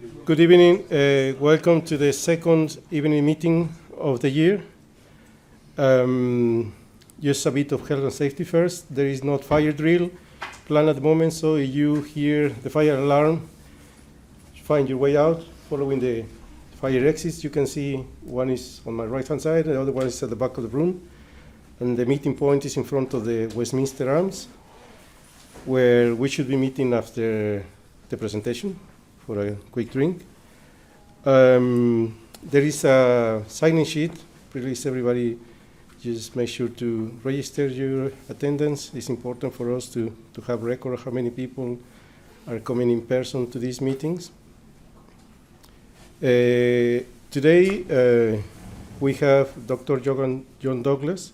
Good evening. Welcome to the second evening meeting of the year. Just a bit of health and safety first. There is not fire drill planned at the moment, so if you hear the fire alarm, find your way out following the fire exits. You can see one is on my right-hand side, the other one is at the back of the room. And the meeting point is in front of the Westminster Arms, where we should be meeting after the presentation for a quick drink. There is a sign-in sheet. Please, everybody, just make sure to register your attendance. It's important for us to have record of how many people are coming in person to these meetings. Today, we have Dr. John Douglas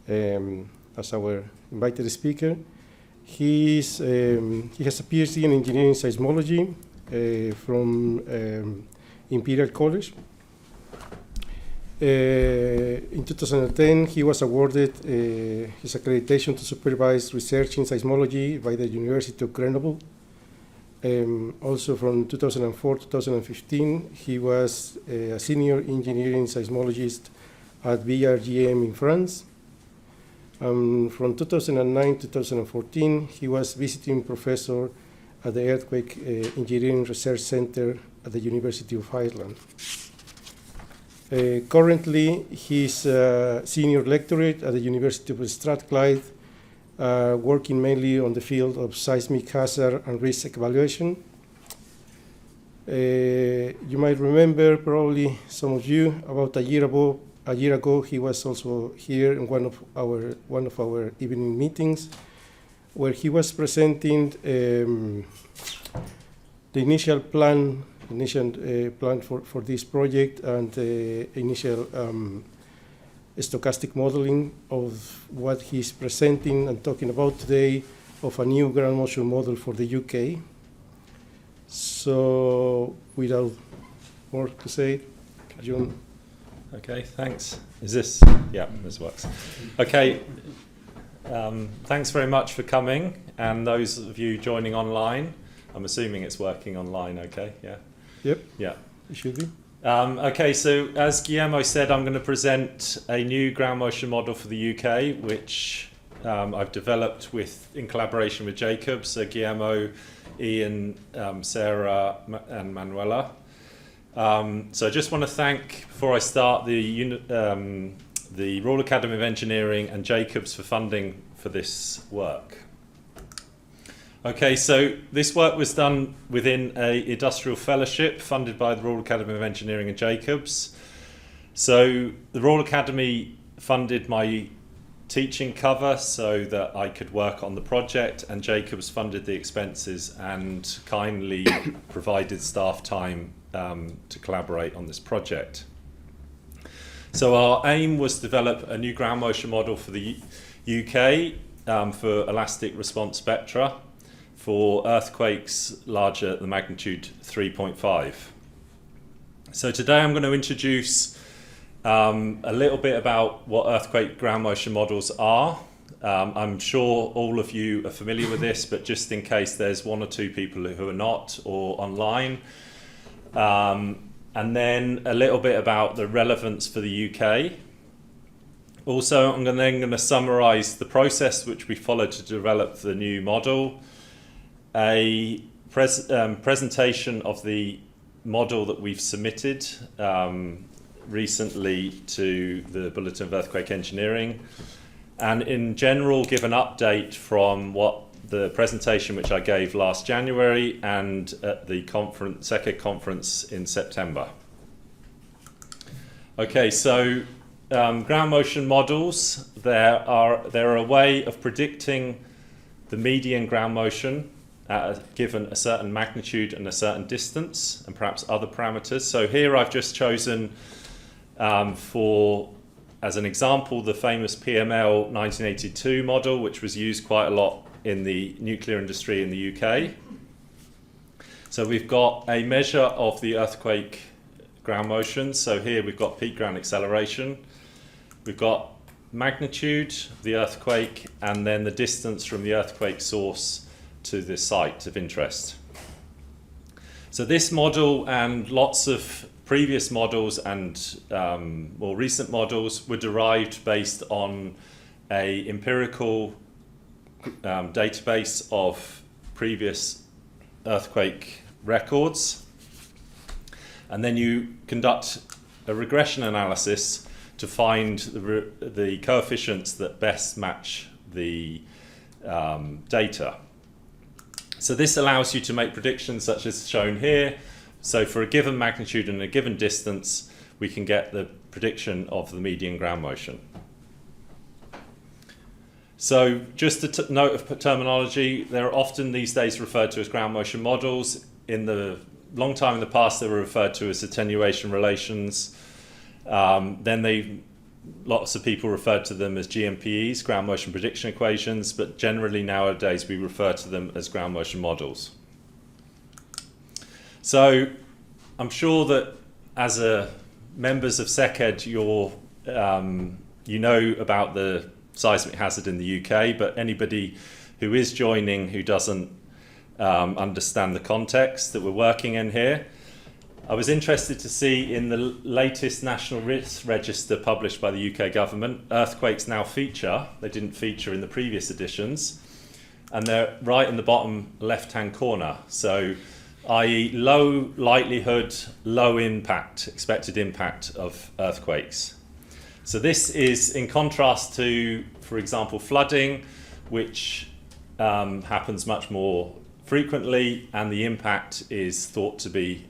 as our invited speaker. He has a PhD in engineering seismology from Imperial College. In 2010, he was awarded his accreditation to supervise research in seismology by the University of Grenoble. Also from 2004 to 2015, he was a senior engineering seismologist at BRGM in France. From 2009 to 2014, he was visiting professor at the Earthquake Engineering Research Center at the University of Ireland. Currently, he's a senior lectorate at the University of Strathclyde, working mainly on the field of seismic hazard and risk evaluation. You might remember, probably some of you, about a year ago, he was also here in one of our evening meetings, where he was presenting the initial plan for this project and the initial stochastic modeling of what he's presenting and talking about today of a new ground motion model for the UK. So without more to say, John. Okay, thanks. Is this? Yeah, this works. Okay. Thanks very much for coming, and those of you joining online. I'm assuming it's working online, okay? Yeah? Yep. Yeah. It should be. Okay, so as Guillermo said, I'm going to present a new ground motion model for the UK, which I've developed in collaboration with Jacob, so Guillermo, Ian, Sarah, and Manuela. So I just want to thank, before I start, the Royal Academy of Engineering and Jacobs for funding for this work. Okay, so this work was done within an industrial fellowship funded by the Royal Academy of Engineering and Jacobs. So the Royal Academy funded my teaching cover so that I could work on the project, and Jacobs funded the expenses and kindly provided staff time to collaborate on this project. So our aim was to develop a new ground motion model for the UK for elastic response spectra for earthquakes larger than magnitude 3.5. So today I'm going to introduce a little bit about what earthquake ground motion models are. I'm sure all of you are familiar with this, but just in case there's one or two people who are not or online. And then a little bit about the relevance for the UK. Also, I'm then going to summarise the process which we followed to develop the new model, a presentation of the model that we've submitted recently to the Bulletin of Earthquake Engineering, and in general give an update from what the presentation which I gave last January and at the SECA conference in September. Okay, so ground motion models, they're a way of predicting the median ground motion given a certain magnitude and a certain distance, and perhaps other parameters. So here I've just chosen as an example, the famous PML 1982 model, which was used quite a lot in the nuclear industry in the UK. So we've got a measure of the earthquake ground motion. So here we've got peak ground acceleration. We've got magnitude of the earthquake, and then the distance from the earthquake source to the site of interest. So this model and lots of previous models and more recent models were derived based on a empirical database of previous earthquake records, and then you conduct a regression analysis to find the coefficients that best match the data. So this allows you to make predictions such as shown here. So for a given magnitude and a given distance, we can get the prediction of the median ground motion. So just a note of terminology, they're often these days referred to as ground motion models. In the long time in the past, they were referred to as attenuation relations. Then lots of people referred to them as GMPEs, ground motion prediction equations, but generally nowadays we refer to them as ground motion models. So I'm sure that as members of SecEd, you know about the seismic hazard in the UK, but anybody who is joining who doesn't understand the context that we're working in here, I was interested to see in the latest National Risk Register published by the UK government, earthquakes now feature. They didn't feature in the previous editions, and they're right in the bottom left-hand corner. So, i.e. low likelihood, low impact, expected impact of earthquakes. So this is in contrast to, for example, flooding, which happens much more frequently, and the impact is thought to be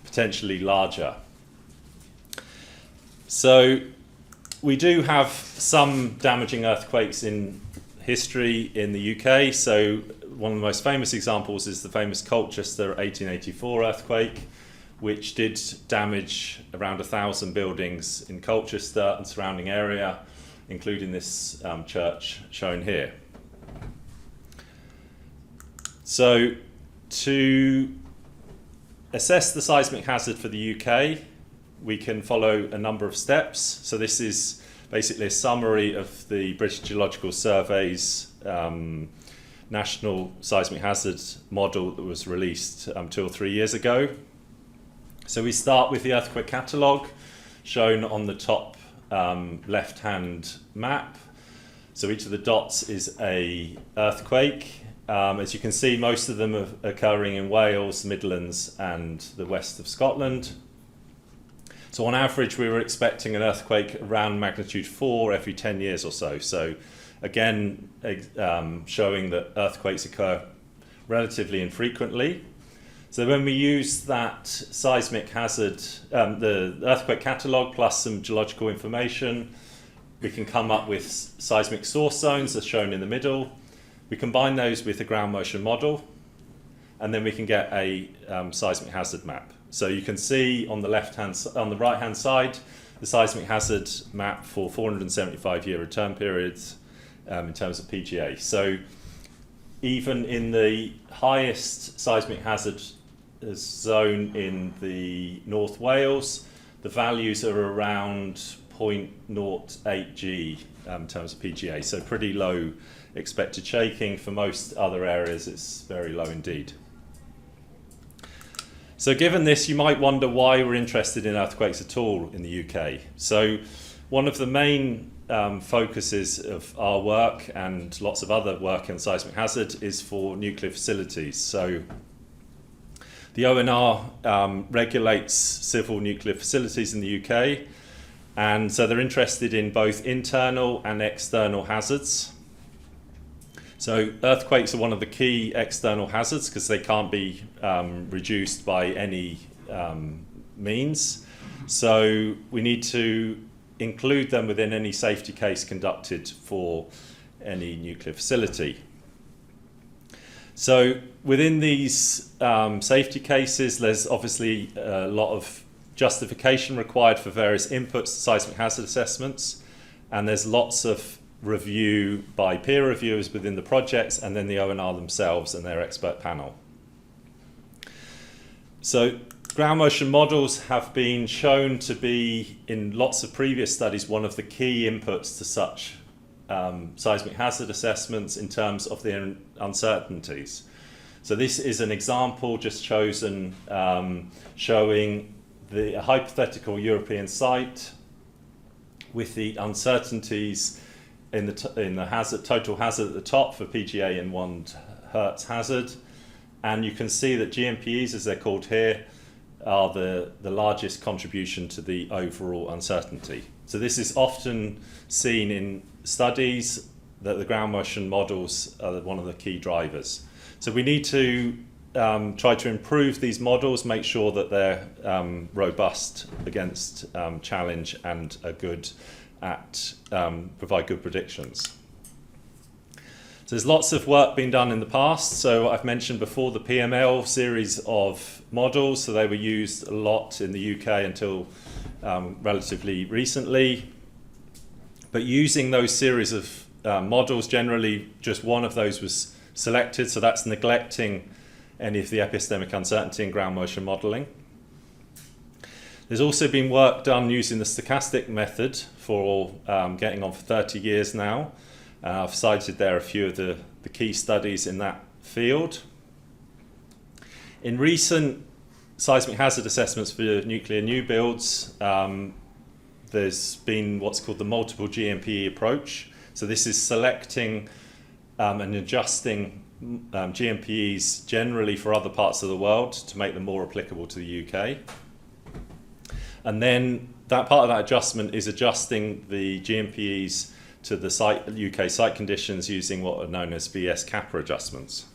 potentially larger. So we do have some damaging earthquakes in history in the UK. So one of the most famous examples is the famous Colchester 1884 earthquake, which did damage around 1,000 buildings in Colchester and surrounding area, including this church shown here. So to assess the seismic hazard for the UK, we can follow a number of steps. So this is basically a summary of the British Geological Survey's National Seismic Hazard Model that was released 2 or 3 years ago. So we start with the earthquake catalogue shown on the top left-hand map. So each of the dots is a earthquake. As you can see, most of them are occurring in Wales, Midlands and the west of Scotland. So on average, we were expecting an earthquake around magnitude 4 every 10 years or so. So again, showing that earthquakes occur relatively infrequently. So when we use that seismic hazard, the earthquake catalogue plus some geological information, we can come up with seismic source zones as shown in the middle. We combine those with a ground motion model, and then we can get a seismic hazard map. So you can see on the right hand side, the seismic hazard map for 475-year return periods in terms of PGA. So even in the highest seismic hazard zone in the North Wales, the values are around 0.08 G in terms of PGA. So pretty low expected shaking. For most other areas, it's very low indeed. So given this, you might wonder why we're interested in earthquakes at all in the UK. So one of the main focuses of our work and lots of other work in seismic hazard is for nuclear facilities. So the ONR regulates civil nuclear facilities in the UK, and so they're interested in both internal and external hazards. So earthquakes are one of the key external hazards because they can't be reduced by any means. So we need to include them within any safety case conducted for any nuclear facility. So within these safety cases, there's obviously a lot of justification required for various inputs to seismic hazard assessments, and there's lots of review by peer reviewers within the projects and then the ONR themselves and their expert panel. So ground motion models have been shown to be, in lots of previous studies, one of the key inputs to such seismic hazard assessments in terms of the uncertainties. So this is an example just chosen showing the hypothetical European site with the uncertainties in the hazard, total hazard at the top for PGA and 1 Hertz hazard. And you can see that GMPEs, as they're called here, are the largest contribution to the overall uncertainty. So this is often seen in studies that the ground motion models are one of the key drivers. So we need to try to improve these models, make sure that they're robust against challenge and are good at provide good predictions. So there's lots of work being done in the past. So I've mentioned before the PML series of models. So they were used a lot in the UK until relatively recently. But using those series of models, generally just one of those was selected. So that's neglecting any of the epistemic uncertainty in ground motion modeling. There's also been work done using the stochastic method for getting on for 30 years now. I've cited there a few of the key studies in that field. In recent seismic hazard assessments for nuclear new builds, there's been what's called the multiple GMPE approach. So this is selecting and adjusting GMPEs generally for other parts of the world to make them more applicable to the UK. And then that part of that adjustment is adjusting the GMPEs to the UK site conditions using what are known as VS kappa adjustments.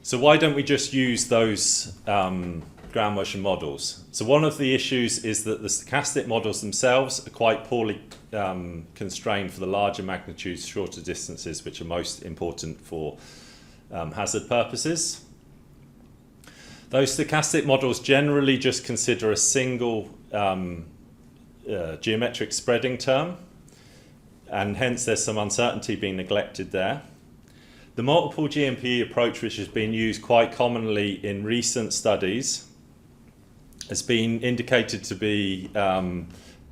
So why don't we just use those ground motion models? So one of the issues is that the stochastic models themselves are quite poorly constrained for the larger magnitudes, shorter distances, which are most important for hazard purposes. Those stochastic models generally just consider a single geometric spreading term, and hence there's some uncertainty being neglected there. The multiple GMPE approach, which has been used quite commonly in recent studies, has been indicated to be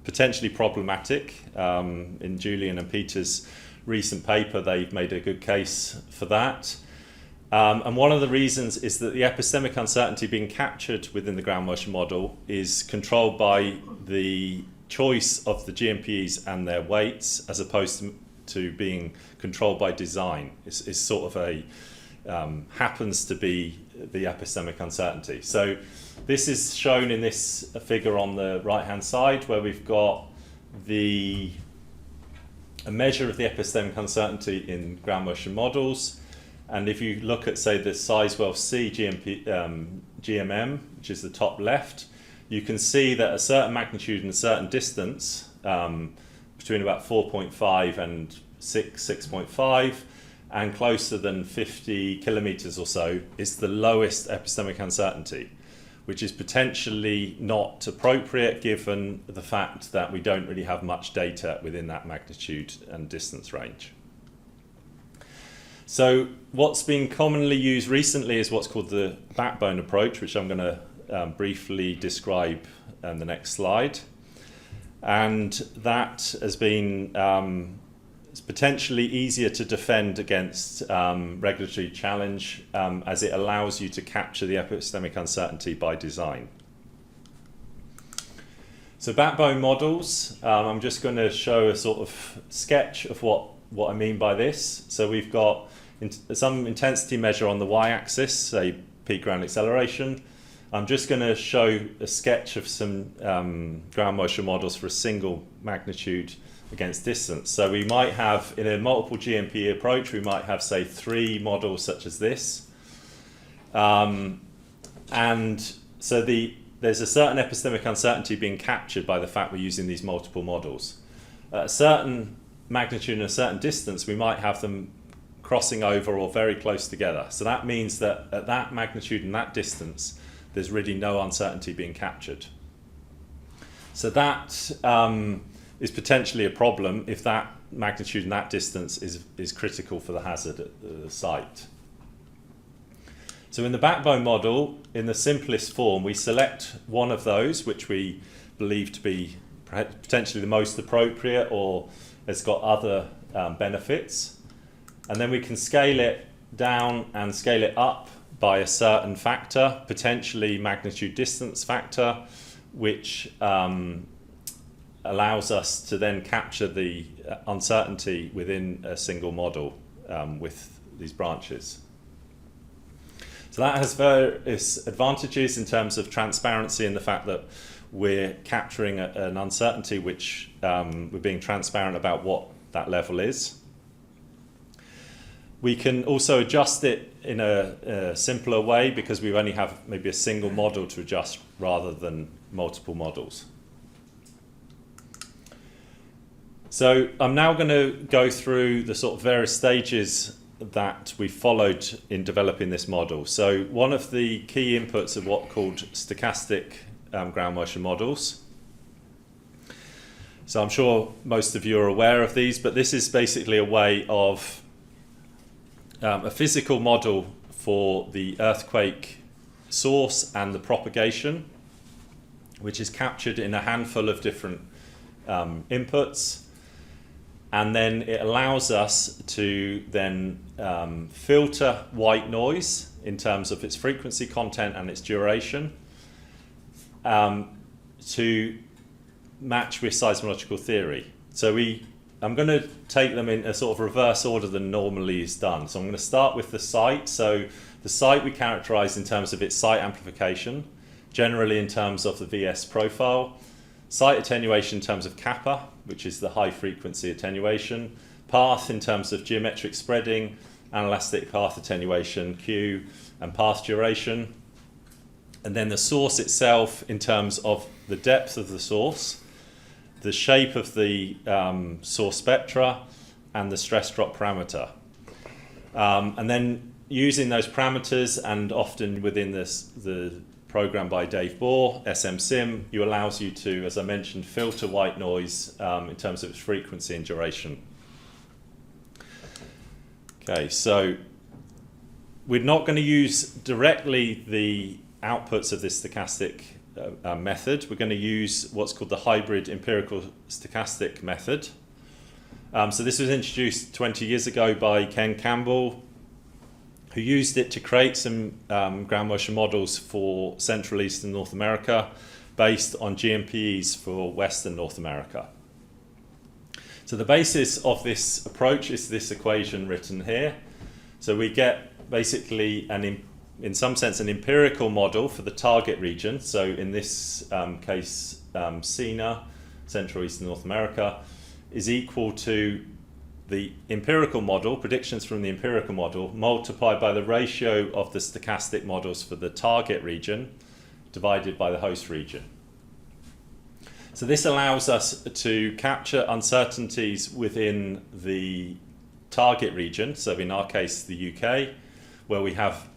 potentially problematic. In Julian and Peter's recent paper, they've made a good case for that. And one of the reasons is that the epistemic uncertainty being captured within the ground motion model is controlled by the choice of the GMPEs and their weights, as opposed to being controlled by design. It's sort of a happens to be the epistemic uncertainty. So this is shown in this figure on the right hand side, where we've got a measure of the epistemic uncertainty in ground motion models. And if you look at, say, the Sizewell C GMM, which is the top left, you can see that a certain magnitude and a certain distance, between about 4.5 and 6.5, and closer than 50 kilometers or so, is the lowest epistemic uncertainty, which is potentially not appropriate given the fact that we don't really have much data within that magnitude and distance range. So what's been commonly used recently is what's called the backbone approach, which I'm going to briefly describe in the next slide. And that has been it's potentially easier to defend against regulatory challenge as it allows you to capture the epistemic uncertainty by design. So backbone models, I'm just going to show a sort of sketch of what I mean by this. So we've got some intensity measure on the y-axis, say peak ground acceleration. I'm just going to show a sketch of some ground motion models for a single magnitude against distance. So we might have, in a multiple GMPE approach, we might have, say, 3 models such as this. And so there's a certain epistemic uncertainty being captured by the fact we're using these multiple models. At a certain magnitude and a certain distance, we might have them crossing over or very close together. So that means that at that magnitude and that distance, there's really no uncertainty being captured. So that is potentially a problem if that magnitude and that distance is critical for the hazard at the site. So in the backbone model, in the simplest form, we select one of those which we believe to be potentially the most appropriate or has got other benefits. And then we can scale it down and scale it up by a certain factor, potentially magnitude distance factor, which allows us to then capture the uncertainty within a single model with these branches. So that has various advantages in terms of transparency and the fact that we're capturing an uncertainty which we're being transparent about what that level is. We can also adjust it in a simpler way because we only have maybe a single model to adjust rather than multiple models. So I'm now going to go through the sort of various stages that we followed in developing this model. So one of the key inputs of what called stochastic ground motion models. So I'm sure most of you are aware of these, but this is basically a way of a physical model for the earthquake source and the propagation, which is captured in a handful of different inputs. And then it allows us to then filter white noise in terms of its frequency content and its duration to match with seismological theory. So I'm going to take them in a sort of reverse order than normally is done. So I'm going to start with the site. So the site we characterize in terms of its site amplification, generally in terms of the VS profile, site attenuation in terms of kappa, which is the high frequency attenuation, path in terms of geometric spreading, anelastic path attenuation, Q, and path duration. And then the source itself in terms of the depth of the source, the shape of the source spectra, and the stress drop parameter. And then using those parameters, and often within the program by Dave Bohr, SMSIM, allows you to, as I mentioned, filter white noise in terms of its frequency and duration. Okay, so we're not going to use directly the outputs of this stochastic method. We're going to use what's called the hybrid empirical-stochastic method. So this was introduced 20 years ago by Ken Campbell, who used it to create some ground motion models for Central Eastern North America based on GMPEs for Western North America. So the basis of this approach is this equation written here. So we get basically, in some sense, an empirical model for the target region. So in this case, CENA, Central Eastern North America, is equal to the empirical model, predictions from the empirical model, multiplied by the ratio of the stochastic models for the target region, divided by the host region. So this allows us to capture uncertainties within the target region, so in our case the UK, where we have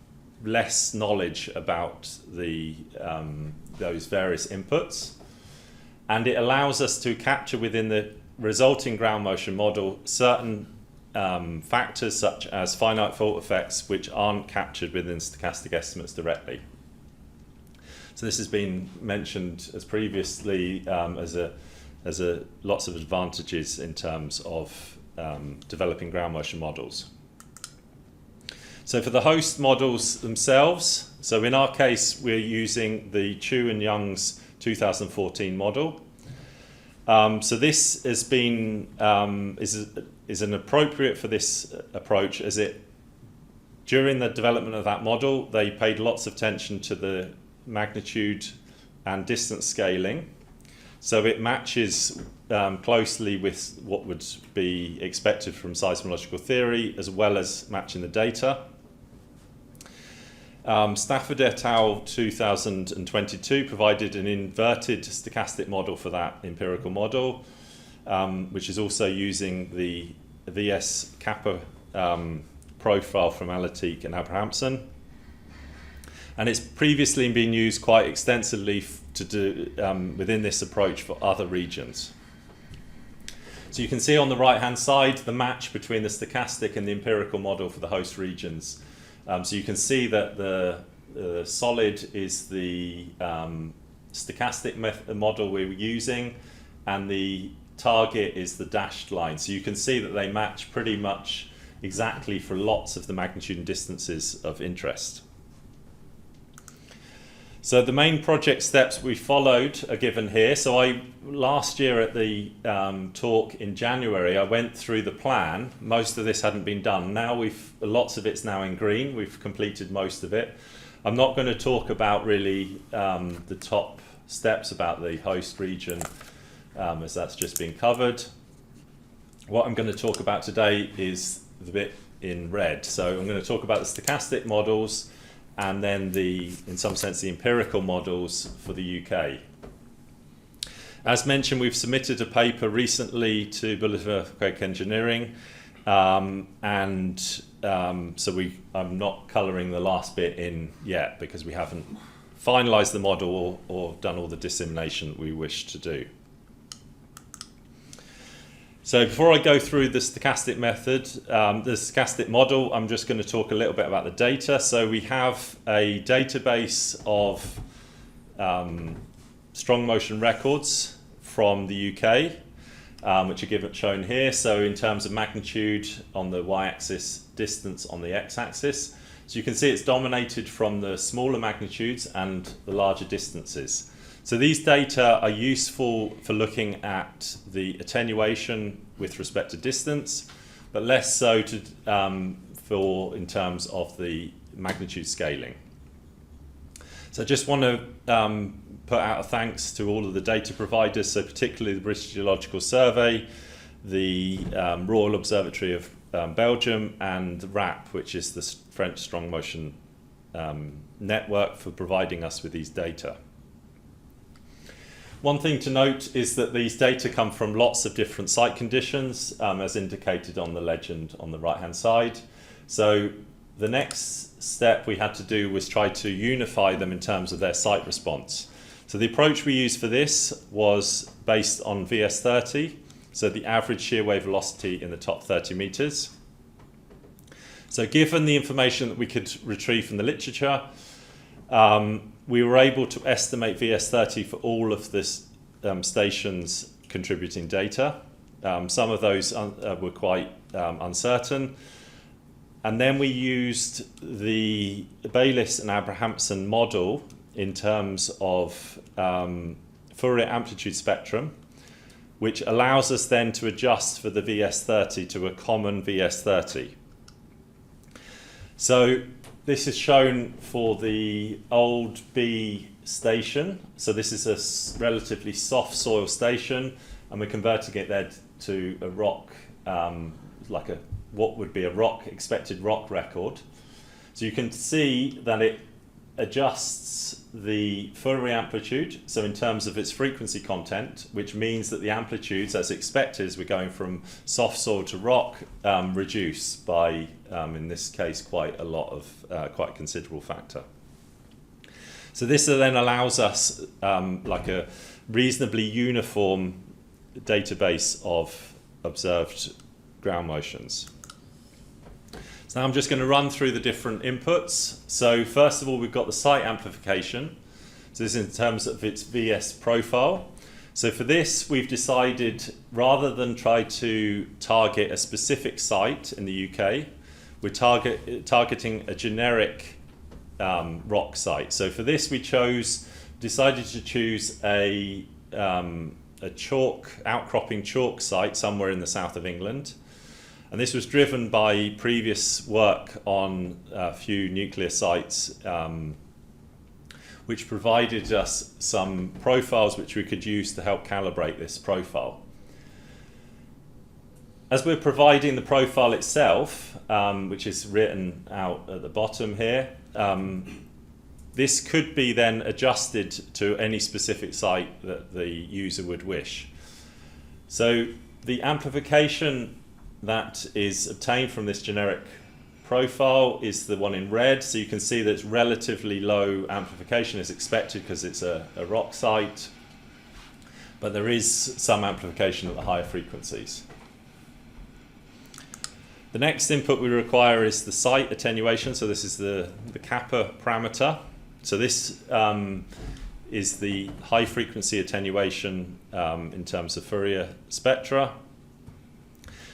less knowledge about those various inputs. And it allows us to capture within the resulting ground motion model certain factors such as finite fault effects which aren't captured within stochastic estimates directly. So this has been mentioned as previously as a lots of advantages in terms of developing ground motion models. So for the host models themselves, so in our case we're using the Chu and Young's 2014 model. So this has been is an appropriate for this approach, as it during the development of that model they paid lots of attention to the magnitude and distance scaling, so it matches closely with what would be expected from seismological theory, as well as matching the data. Stafford et al. 2022 provided an inverted stochastic model for that empirical model, which is also using the VS kappa profile from Alatik and Abrahamson. And it's previously been used quite extensively to do within this approach for other regions. So you can see on the right-hand side the match between the stochastic and the empirical model for the host regions. So you can see that the solid is the stochastic model we were using, and the target is the dashed line. So you can see that they match pretty much exactly for lots of the magnitude and distances of interest. So the main project steps we followed are given here. So last year at the talk in January, I went through the plan. Most of this hadn't been done. Now lots of it's now in green. We've completed most of it. I'm not going to talk about really the top steps about the host region, as that's just been covered. What I'm going to talk about today is the bit in red. So I'm going to talk about the stochastic models, and then in some sense, the empirical models for the UK. As mentioned, we've submitted a paper recently to Bulletin of Earthquake Engineering, so I'm not colouring the last bit in yet because we haven't finalised the model or done all the dissemination that we wish to do. So before I go through the stochastic method, the stochastic model, I'm just going to talk a little bit about the data. So we have a database of strong motion records from the UK, which are shown here. So in terms of magnitude on the y-axis, distance on the x-axis. So you can see it's dominated from the smaller magnitudes and the larger distances. So these data are useful for looking at the attenuation with respect to distance, but less so in terms of the magnitude scaling. So I just want to put out a thanks to all of the data providers, so particularly the British Geological Survey, the Royal Observatory of Belgium, and the RAP, which is the French Strong Motion Network, for providing us with these data. One thing to note is that these data come from lots of different site conditions, as indicated on the legend on the right-hand side. So the next step we had to do was try to unify them in terms of their site response. So the approach we used for this was based on VS30, so the average shear wave velocity in the top 30 meters. So given the information that we could retrieve from the literature, we were able to estimate VS30 for all of the stations contributing data. Some of those were quite uncertain. And then we used the Bayliss and Abrahamson model in terms of Fourier amplitude spectrum, which allows us then to adjust for the VS30 to a common VS30. So this is shown for the old B station. So this is a relatively soft soil station, and we're converting it there to a rock, what would be a expected rock record. So you can see that it adjusts the Fourier amplitude, so in terms of its frequency content, which means that the amplitudes, as expected, as we're going from soft soil to rock, reduce by, in this case, quite a considerable factor. So this then allows us a reasonably uniform database of observed ground motions. So now I'm just going to run through the different inputs. So first of all, we've got the site amplification. So this is in terms of its VS profile. So for this, we've decided, rather than try to target a specific site in the UK, we're targeting a generic rock site. So for this, we decided to choose a outcropping chalk site somewhere in the south of England. And this was driven by previous work on a few nuclear sites, which provided us some profiles which we could use to help calibrate this profile. As we're providing the profile itself, which is written out at the bottom here, this could be then adjusted to any specific site that the user would wish. So the amplification that is obtained from this generic profile is the one in red. So you can see that it's relatively low amplification as expected because it's a rock site, but there is some amplification at the higher frequencies. The next input we require is the site attenuation. So this is the kappa parameter. So this is the high frequency attenuation in terms of Fourier spectra.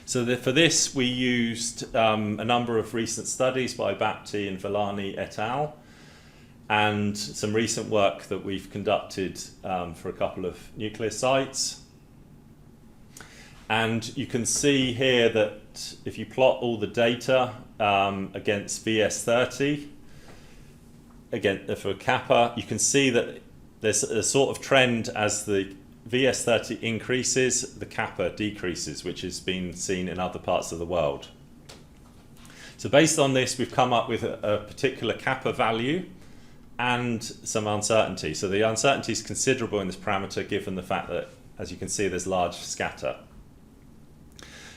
So for this, we used a number of recent studies by Bapti and Villani et al. And some recent work that we've conducted for a couple of nucleosides. And you can see here that if you plot all the data against VS30, again for kappa, you can see that there's a sort of trend as the VS30 increases, the kappa decreases, which has been seen in other parts of the world. So based on this, we've come up with a particular kappa value and some uncertainty. So the uncertainty is considerable in this parameter given the fact that, as you can see, there's large scatter.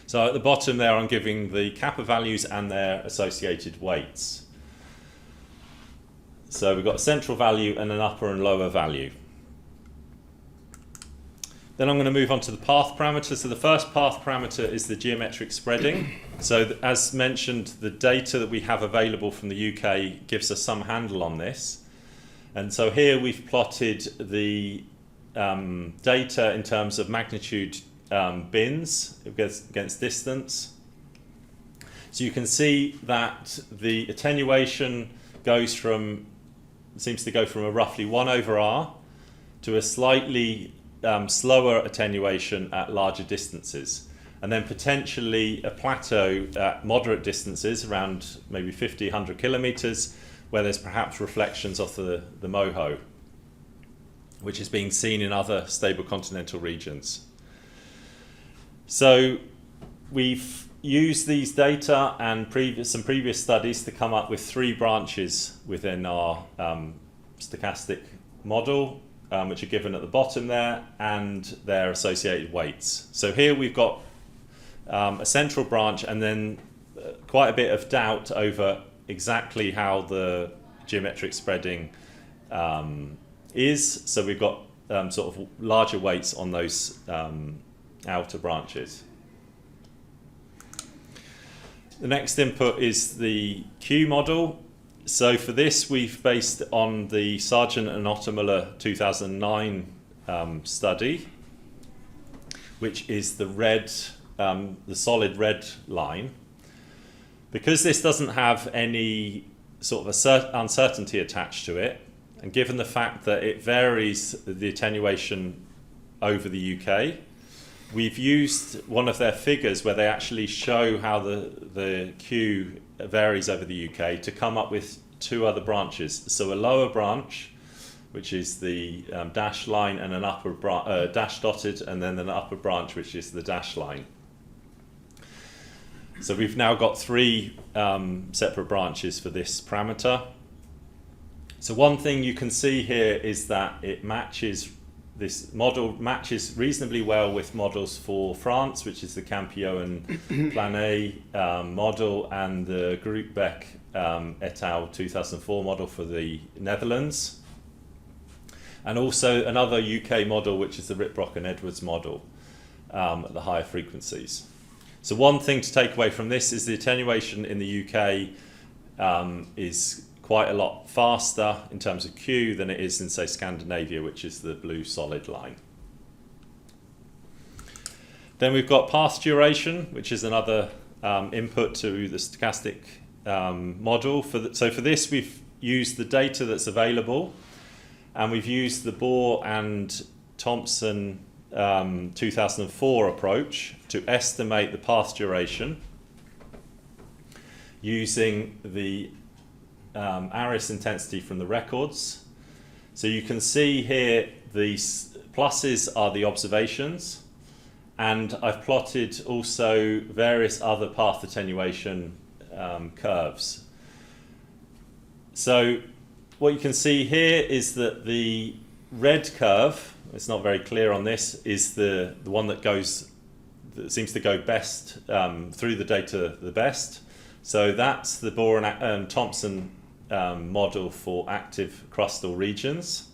So at the bottom there, I'm giving the kappa values and their associated weights. So we've got a central value and an upper and lower value. Then I'm going to move on to the path parameter. So the first path parameter is the geometric spreading. So as mentioned, the data that we have available from the UK gives us some handle on this. And so here we've plotted the data in terms of magnitude bins against distance. So you can see that the attenuation seems to go from a roughly 1 over r to a slightly slower attenuation at larger distances, and then potentially a plateau at moderate distances around maybe 50, 100 kilometers, where there's perhaps reflections off the MOHO, which is being seen in other stable continental regions. So we've used these data and some previous studies to come up with 3 branches within our stochastic model, which are given at the bottom there, and their associated weights. So here we've got a central branch and then quite a bit of doubt over exactly how the geometric spreading is. So we've got sort of larger weights on those outer branches. The next input is the Q model. So for this, we've based on the Sargent and Ottomiller 2009 study, which is the solid red line. Because this doesn't have any sort of uncertainty attached to it, and given the fact that it varies the attenuation over the UK, we've used one of their figures where they actually show how the Q varies over the UK to come up with 2 other branches. So a lower branch, which is the dashed line, and an upper dash dotted, and then an upper branch, which is the dashed line. So we've now got 3 separate branches for this parameter. So one thing you can see here is that this model matches reasonably well with models for France, which is the Campio and Planet model, and the Grootbeck et al. 2004 model for the Netherlands. And also another UK model, which is the Ritbrock and Edwards model at the higher frequencies. So one thing to take away from this is the attenuation in the UK is quite a lot faster in terms of Q than it is in, say, Scandinavia, which is the blue solid line. Then we've got path duration, which is another input to the stochastic model. So for this, we've used the data that's available, and we've used the Bohr and Thompson 2004 approach to estimate the path duration using the Aris intensity from the records. So you can see here the pluses are the observations, and I've plotted also various other path attenuation curves. So what you can see here is that the red curve, it's not very clear on this, is the one that seems to go best through the data the best. So that's the Bohr and Thompson model for active crustal regions.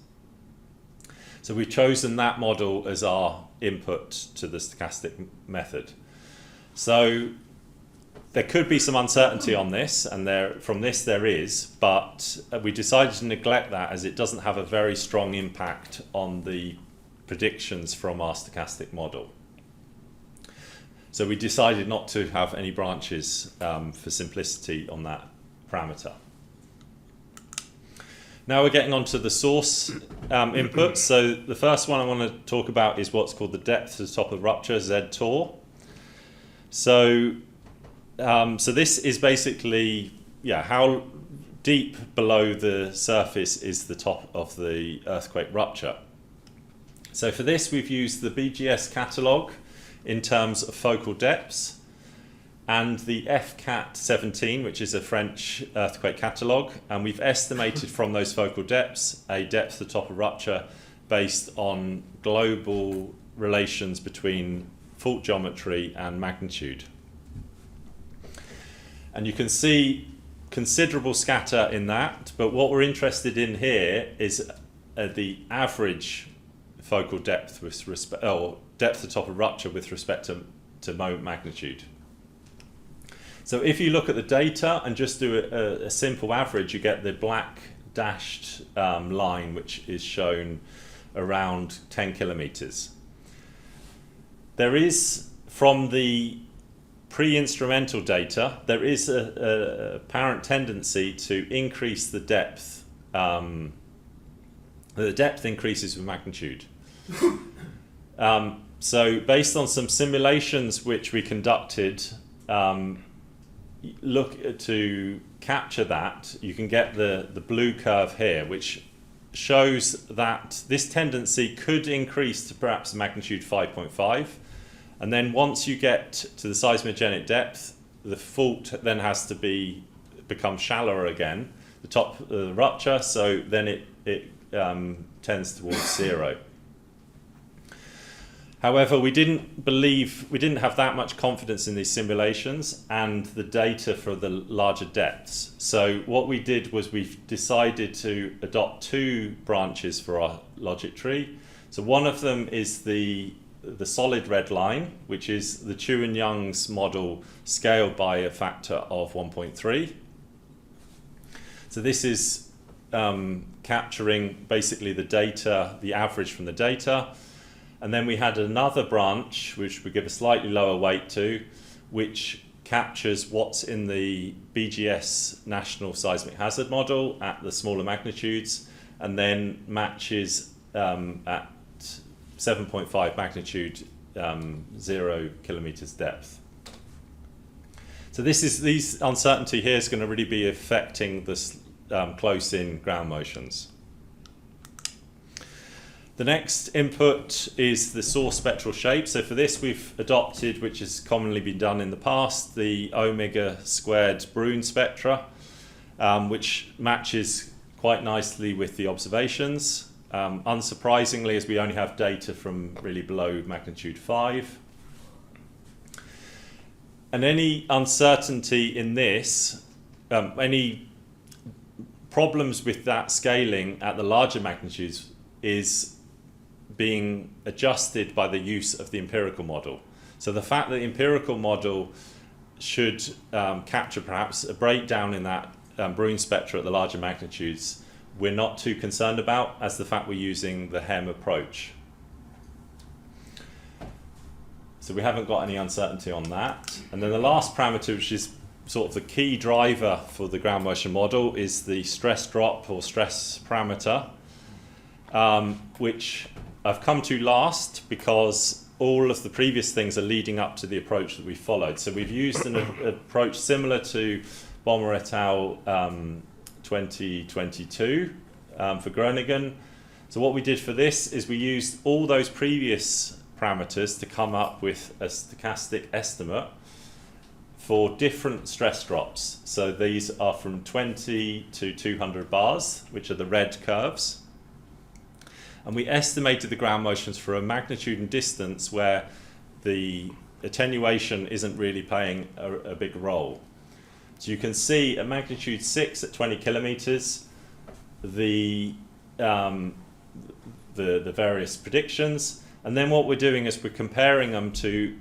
So we've chosen that model as our input to the stochastic method. So there could be some uncertainty on this, and from this there is, but we decided to neglect that as it doesn't have a very strong impact on the predictions from our stochastic model. So we decided not to have any branches for simplicity on that parameter. Now we're getting on to the source inputs. So the first one I want to talk about is what's called the depth to the top of rupture, Z Tor. So this is basically, how deep below the surface is the top of the earthquake rupture. So for this we've used the BGS catalogue in terms of focal depths and the FCAT 17, which is a French earthquake catalogue, and we've estimated from those focal depths a depth to top of rupture based on global relations between fault geometry and magnitude. And you can see considerable scatter in that, but what we're interested in here is the average focal depth with respect, or depth to top of rupture with respect to moment magnitude. So if you look at the data and just do a simple average, you get the black dashed line, which is shown around 10 kilometers. There is, from the pre-instrumental data, there is a apparent tendency to increase the depth. The depth increases with magnitude. So based on some simulations which we conducted, look to capture that, you can get the blue curve here, which shows that this tendency could increase to perhaps magnitude 5.5, and then once you get to the seismogenic depth, the fault then has to become shallower again, the top of the rupture, so then it tends towards zero. However, we didn't have that much confidence in these simulations and the data for the larger depths. So what we did was we decided to adopt two branches for our logic tree. So one of them is the solid red line, which is the Chu and Young's model scaled by a factor of 1.3. So this is capturing basically the data, the average from the data. And then we had another branch, which we give a slightly lower weight to, which captures what's in the BGS National Seismic Hazard Model at the smaller magnitudes, and then matches at 7.5 magnitude, 0 kilometers depth. So these uncertainty here is going to really be affecting this close-in ground motions. The next input is the source spectral shape. So for this we've adopted, which has commonly been done in the past, the omega squared Brune spectra, which matches quite nicely with the observations. Unsurprisingly, as we only have data from really below magnitude 5. And any uncertainty in this, any problems with that scaling at the larger magnitudes is being adjusted by the use of the empirical model. So the fact that the empirical model should capture perhaps a breakdown in that Brune spectra at the larger magnitudes, we're not too concerned about, as the fact we're using the HEM approach. So we haven't got any uncertainty on that. And then the last parameter, which is sort of the key driver for the ground motion model, is the stress drop or stress parameter, which I've come to last because all of the previous things are leading up to the approach that we followed. So we've used an approach similar to Bommer et al. 2022 for Groningen. So what we did for this is we used all those previous parameters to come up with a stochastic estimate for different stress drops. So these are from 20 to 200 bars, which are the red curves. And we estimated the ground motions for a magnitude and distance where the attenuation isn't really playing a big role. So you can see at magnitude 6 at 20 kilometers, the various predictions. And then what we're doing is we're comparing them to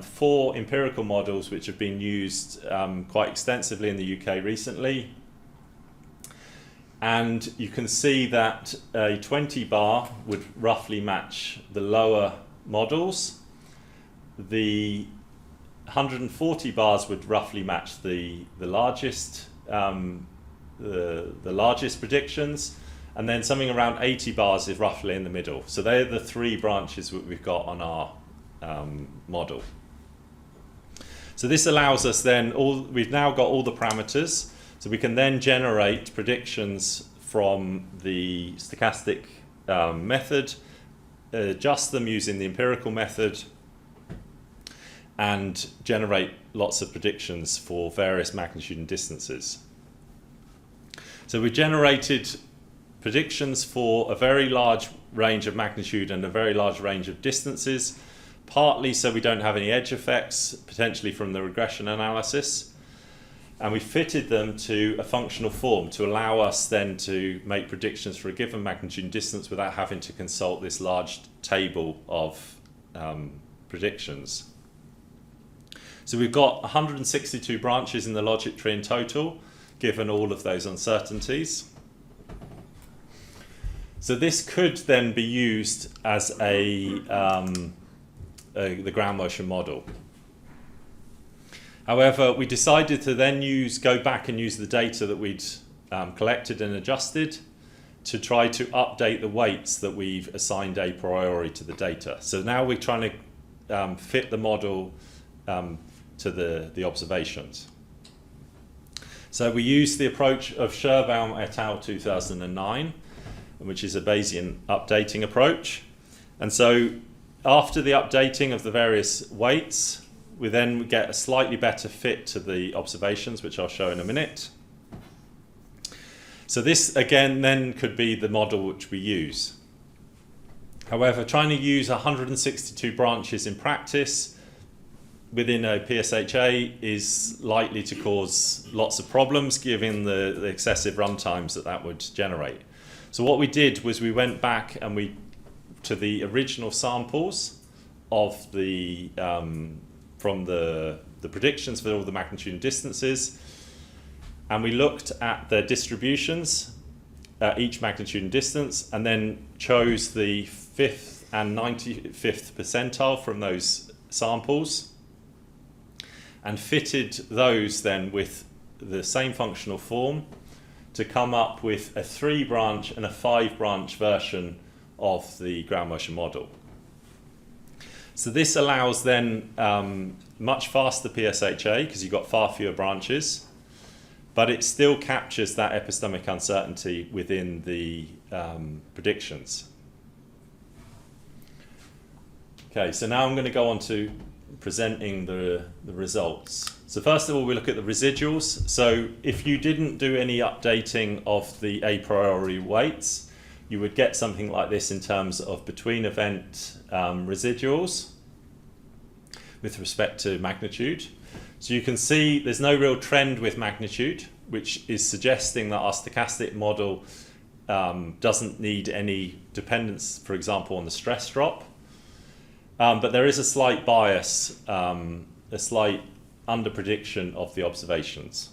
4 empirical models which have been used quite extensively in the UK recently. And you can see that a 20 bar would roughly match the lower models. The 140 bars would roughly match the largest the largest predictions, and then something around 80 bars is roughly in the middle. So they're the three branches that we've got on our model. So this allows us then, we've now got all the parameters, so we can then generate predictions from the stochastic method, adjust them using the empirical method, and generate lots of predictions for various magnitude and distances. So we generated predictions for a very large range of magnitude and a very large range of distances, partly so we don't have any edge effects, potentially from the regression analysis. And we fitted them to a functional form to allow us then to make predictions for a given magnitude and distance without having to consult this large table of predictions. So we've got 162 branches in the logic tree in total, given all of those uncertainties. So this could then be used as the ground motion model. However, we decided to then go back and use the data that we'd collected and adjusted to try to update the weights that we've assigned a priori to the data. So now we're trying to fit the model to the observations. So we use the approach of Scherbaum et al. 2009, which is a Bayesian updating approach. And so after the updating of the various weights, we then get a slightly better fit to the observations, which I'll show in a minute. So this again then could be the model which we use. However, trying to use 162 branches in practice within a PSHA is likely to cause lots of problems given the excessive runtimes that would generate. So what we did was we went back and to the original samples of from the predictions for all the magnitude and distances, and we looked at their distributions at each magnitude and distance, and then chose the 5th and 95th percentile from those samples and fitted those then with the same functional form to come up with a 3-branch and a 5-branch version of the ground motion model. So this allows then much faster PSHA because you've got far fewer branches, but it still captures that epistemic uncertainty within the predictions. Okay, so now I'm going to go on to presenting the results. So first of all, we look at the residuals. So if you didn't do any updating of the a priori weights, you would get something like this in terms of between event residuals with respect to magnitude. So you can see there's no real trend with magnitude, which is suggesting that our stochastic model doesn't need any dependence, for example, on the stress drop. But there is a slight bias, a slight under-prediction of the observations.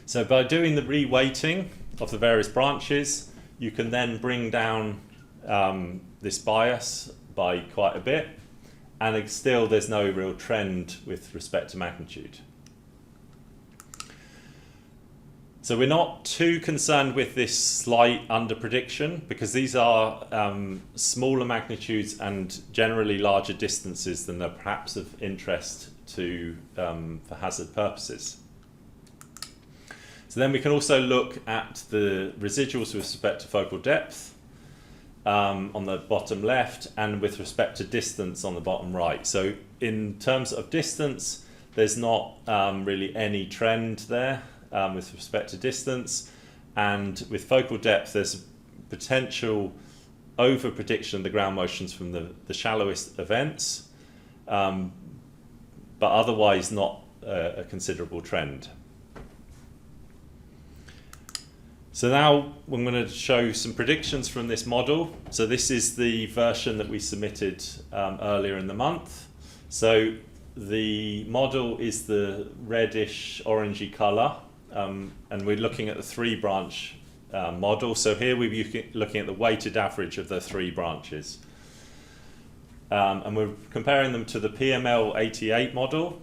So by doing the reweighting of the various branches, you can then bring down this bias by quite a bit, and still there's no real trend with respect to magnitude. So we're not too concerned with this slight under-prediction because these are smaller magnitudes and generally larger distances than are perhaps of interest to for hazard purposes. So then we can also look at the residuals with respect to focal depth on the bottom left and with respect to distance on the bottom right. So in terms of distance, there's not really any trend there. With respect to distance, and with focal depth there's potential over prediction of the ground motions from the shallowest events, but otherwise not a considerable trend. So now I'm going to show some predictions from this model. So this is the version that we submitted earlier in the month. So the model is the reddish orangey colour. And we're looking at the 3-branch model. So here we're looking at the weighted average of the 3 branches. and we're comparing them to the PML-88 model,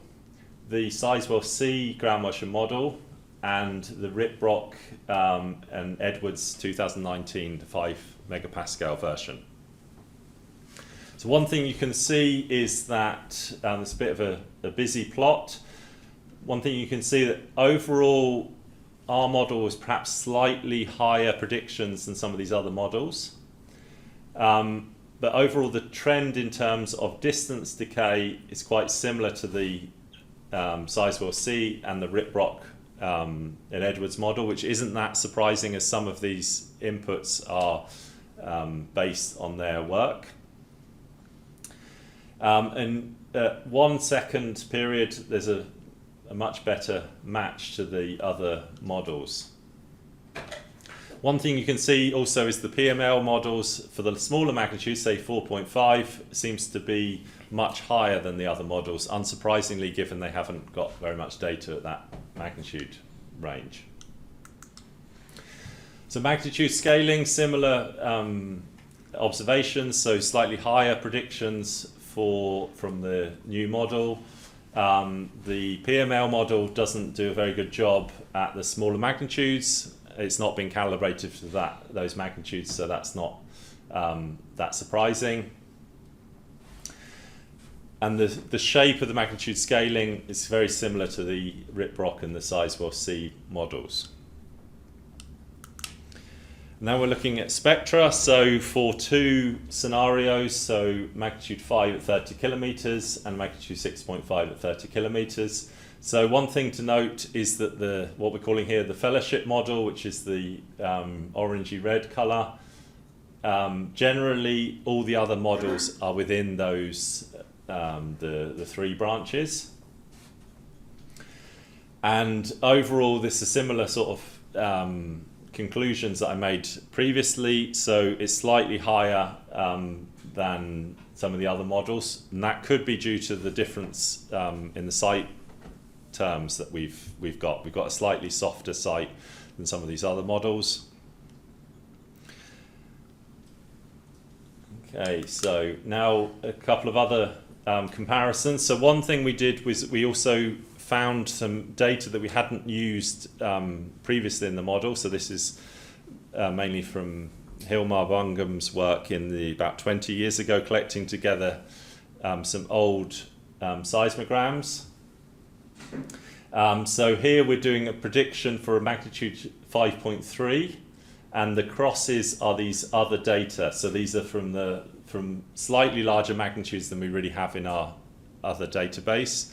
the Sizewell C ground motion model, and the Riprock and Edwards 2019 5 megapascal version. So one thing you can see is that it's a bit of a busy plot. One thing you can see that overall our model was perhaps slightly higher predictions than some of these other models. But overall the trend in terms of distance decay is quite similar to the Sizewell C and the Riprock and Edwards model, which isn't that surprising as some of these inputs are based on their work. And at 1 second period, there's a much better match to the other models. One thing you can see also is the PML models for the smaller magnitudes, say 4.5, seems to be much higher than the other models, unsurprisingly given they haven't got very much data at that magnitude range. So magnitude scaling, similar observations, so slightly higher predictions from the new model. The PML model doesn't do a very good job at the smaller magnitudes. It's not been calibrated for those magnitudes, so that's not that surprising. And the shape of the magnitude scaling is very similar to the Riprock and the Sizewell C models. Now we're looking at spectra, so for 2 scenarios, so magnitude 5 at 30 kilometers and magnitude 6.5 at 30 kilometers. So one thing to note is that what we're calling here the fellowship model, which is the orangey red color, generally all the other models are within those the 3 branches. And overall this is similar sort of conclusions that I made previously, so it's slightly higher than some of the other models, and that could be due to the difference in the site terms that we've got. We've got a slightly softer site than some of these other models. Okay, so now a couple of other comparisons. So one thing we did was we also found some data that we hadn't used previously in the model. So this is mainly from Hilmar Bungum's work about 20 years ago, collecting together some old seismograms. So here we're doing a prediction for a magnitude 5.3, and the crosses are these other data. So these are from slightly larger magnitudes than we really have in our other database.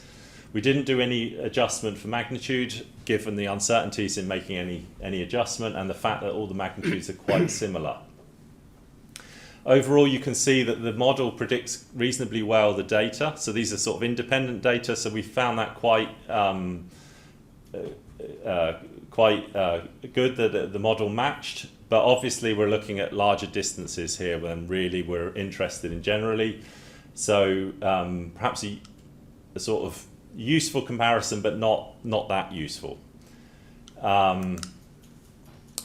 We didn't do any adjustment for magnitude, given the uncertainties in making any adjustment and the fact that all the magnitudes are quite similar. Overall, you can see that the model predicts reasonably well the data. So these are sort of independent data, so we found that quite good that the model matched. But obviously we're looking at larger distances here when really we're interested in generally. So perhaps a sort of useful comparison, but not that useful.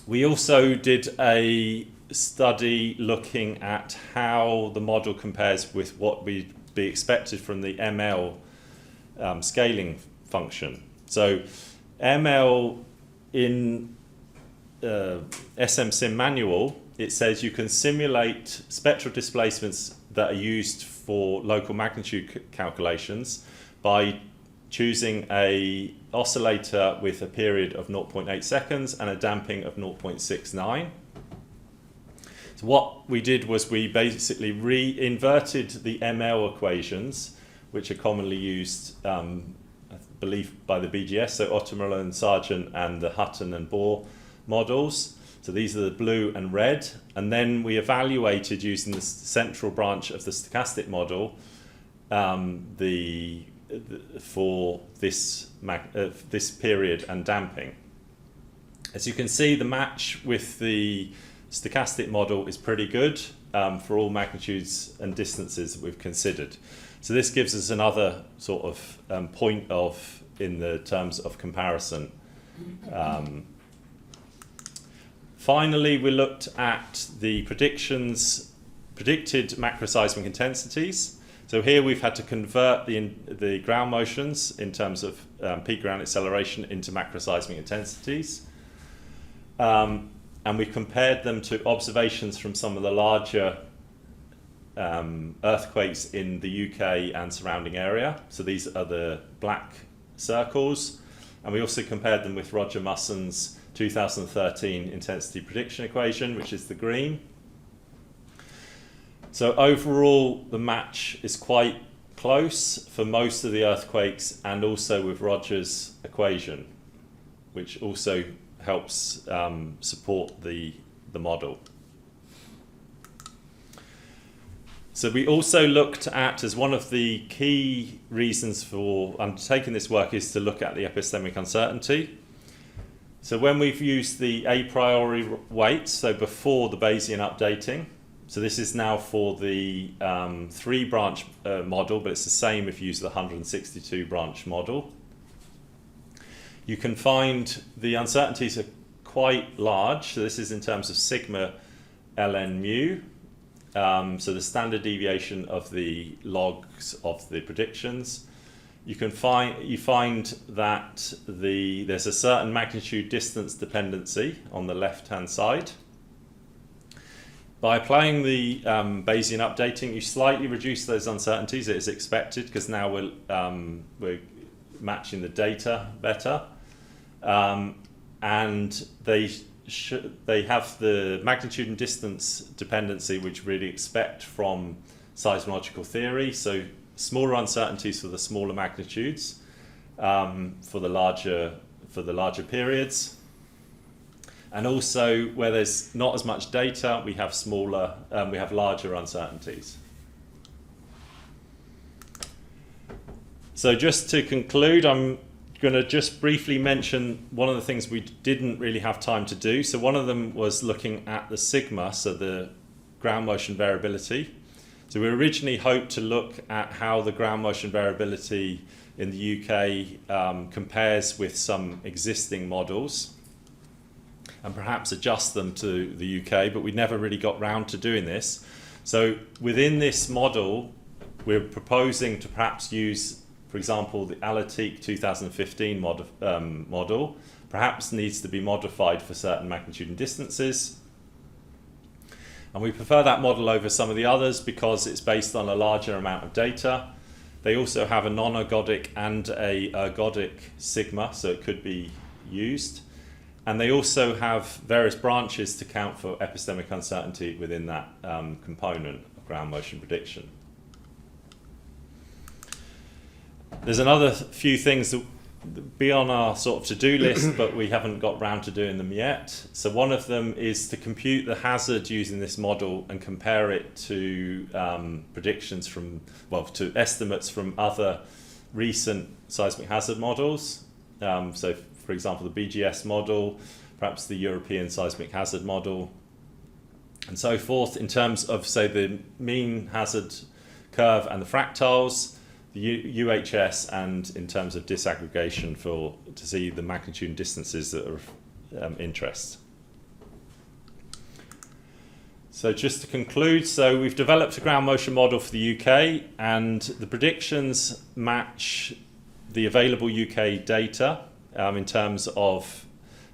We also did a study looking at how the model compares with what would be expected from the ML scaling function. So ML in SMSIM manual, it says you can simulate spectral displacements that are used for local magnitude calculations by choosing a oscillator with a period of 0.8 seconds and a damping of 0.69. So what we did was we basically re-inverted the ML equations, which are commonly used, I believe, by the BGS, so Ottomer and Sargent and the Hutton and Bohr models. So these are the blue and red, and then we evaluated using the central branch of the stochastic model for this period and damping. As you can see, the match with the stochastic model is pretty good for all magnitudes and distances that we've considered. So this gives us another sort of point in the terms of comparison. Finally, we looked at the predicted macroseismic intensities. So here we've had to convert the ground motions in terms of peak ground acceleration into macroseismic intensities. And we've compared them to observations from some of the larger earthquakes in the UK and surrounding area. So these are the black circles. And we also compared them with Roger Musson's 2013 intensity prediction equation, which is the green. So overall, the match is quite close for most of the earthquakes, and also with Roger's equation, which also helps support the model. So we also looked at, as one of the key reasons for undertaking this work, is to look at the epistemic uncertainty. So when we've used the a priori weights, so before the Bayesian updating, so this is now for the 3-branch model, but it's the same if you use the 162-branch model. You can find the uncertainties are quite large. So this is in terms of sigma ln mu. So the standard deviation of the logs of the predictions. You find that there's a certain magnitude distance dependency on the left-hand side. By applying the Bayesian updating, you slightly reduce those uncertainties. It is expected, because now we're matching the data better, and they have the magnitude and distance dependency, which we really expect from seismological theory. So smaller uncertainties for the smaller magnitudes, for the larger periods. And also, where there's not as much data, we have larger uncertainties. So just to conclude, I'm going to just briefly mention one of the things we didn't really have time to do. So one of them was looking at the sigma, so the ground motion variability. So we originally hoped to look at how the ground motion variability in the UK compares with some existing models, and perhaps adjust them to the UK, but we never really got round to doing this. So within this model, we're proposing to perhaps use, for example, the Alatique 2015 model, perhaps needs to be modified for certain magnitude and distances. And we prefer that model over some of the others because it's based on a larger amount of data. They also have a non-ergodic and a ergodic sigma, so it could be used. And they also have various branches to count for epistemic uncertainty within that component of ground motion prediction. There's another few things that be on our sort of to-do list, but we haven't got round to doing them yet. So one of them is to compute the hazard using this model and compare it to predictions to estimates from other recent seismic hazard models. So for example, the BGS model, perhaps the European seismic hazard model, and so forth, in terms of, say, the mean hazard curve and the fractals, the UHS, and in terms of disaggregation to see the magnitude and distances that are of interest. So just to conclude, so we've developed a ground motion model for the UK, and the predictions match the available UK data in terms of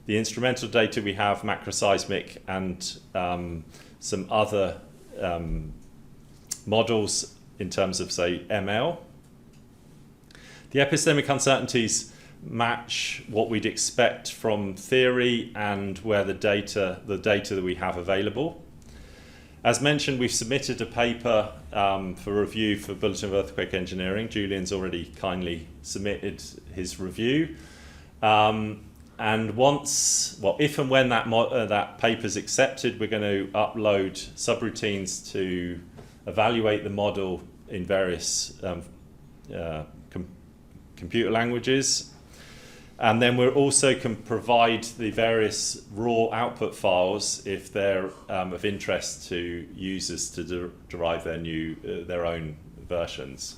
the instrumental data we have, macroseismic, and some other models in terms of, say, ML. The epistemic uncertainties match what we'd expect from theory and where the data that we have available. As mentioned, we've submitted a paper for review for Bulletin of Earthquake Engineering. Julian's already kindly submitted his review. And if and when that paper is accepted, we're going to upload subroutines to evaluate the model in various computer languages. And then we also can provide the various raw output files if they're of interest to users to derive their own versions.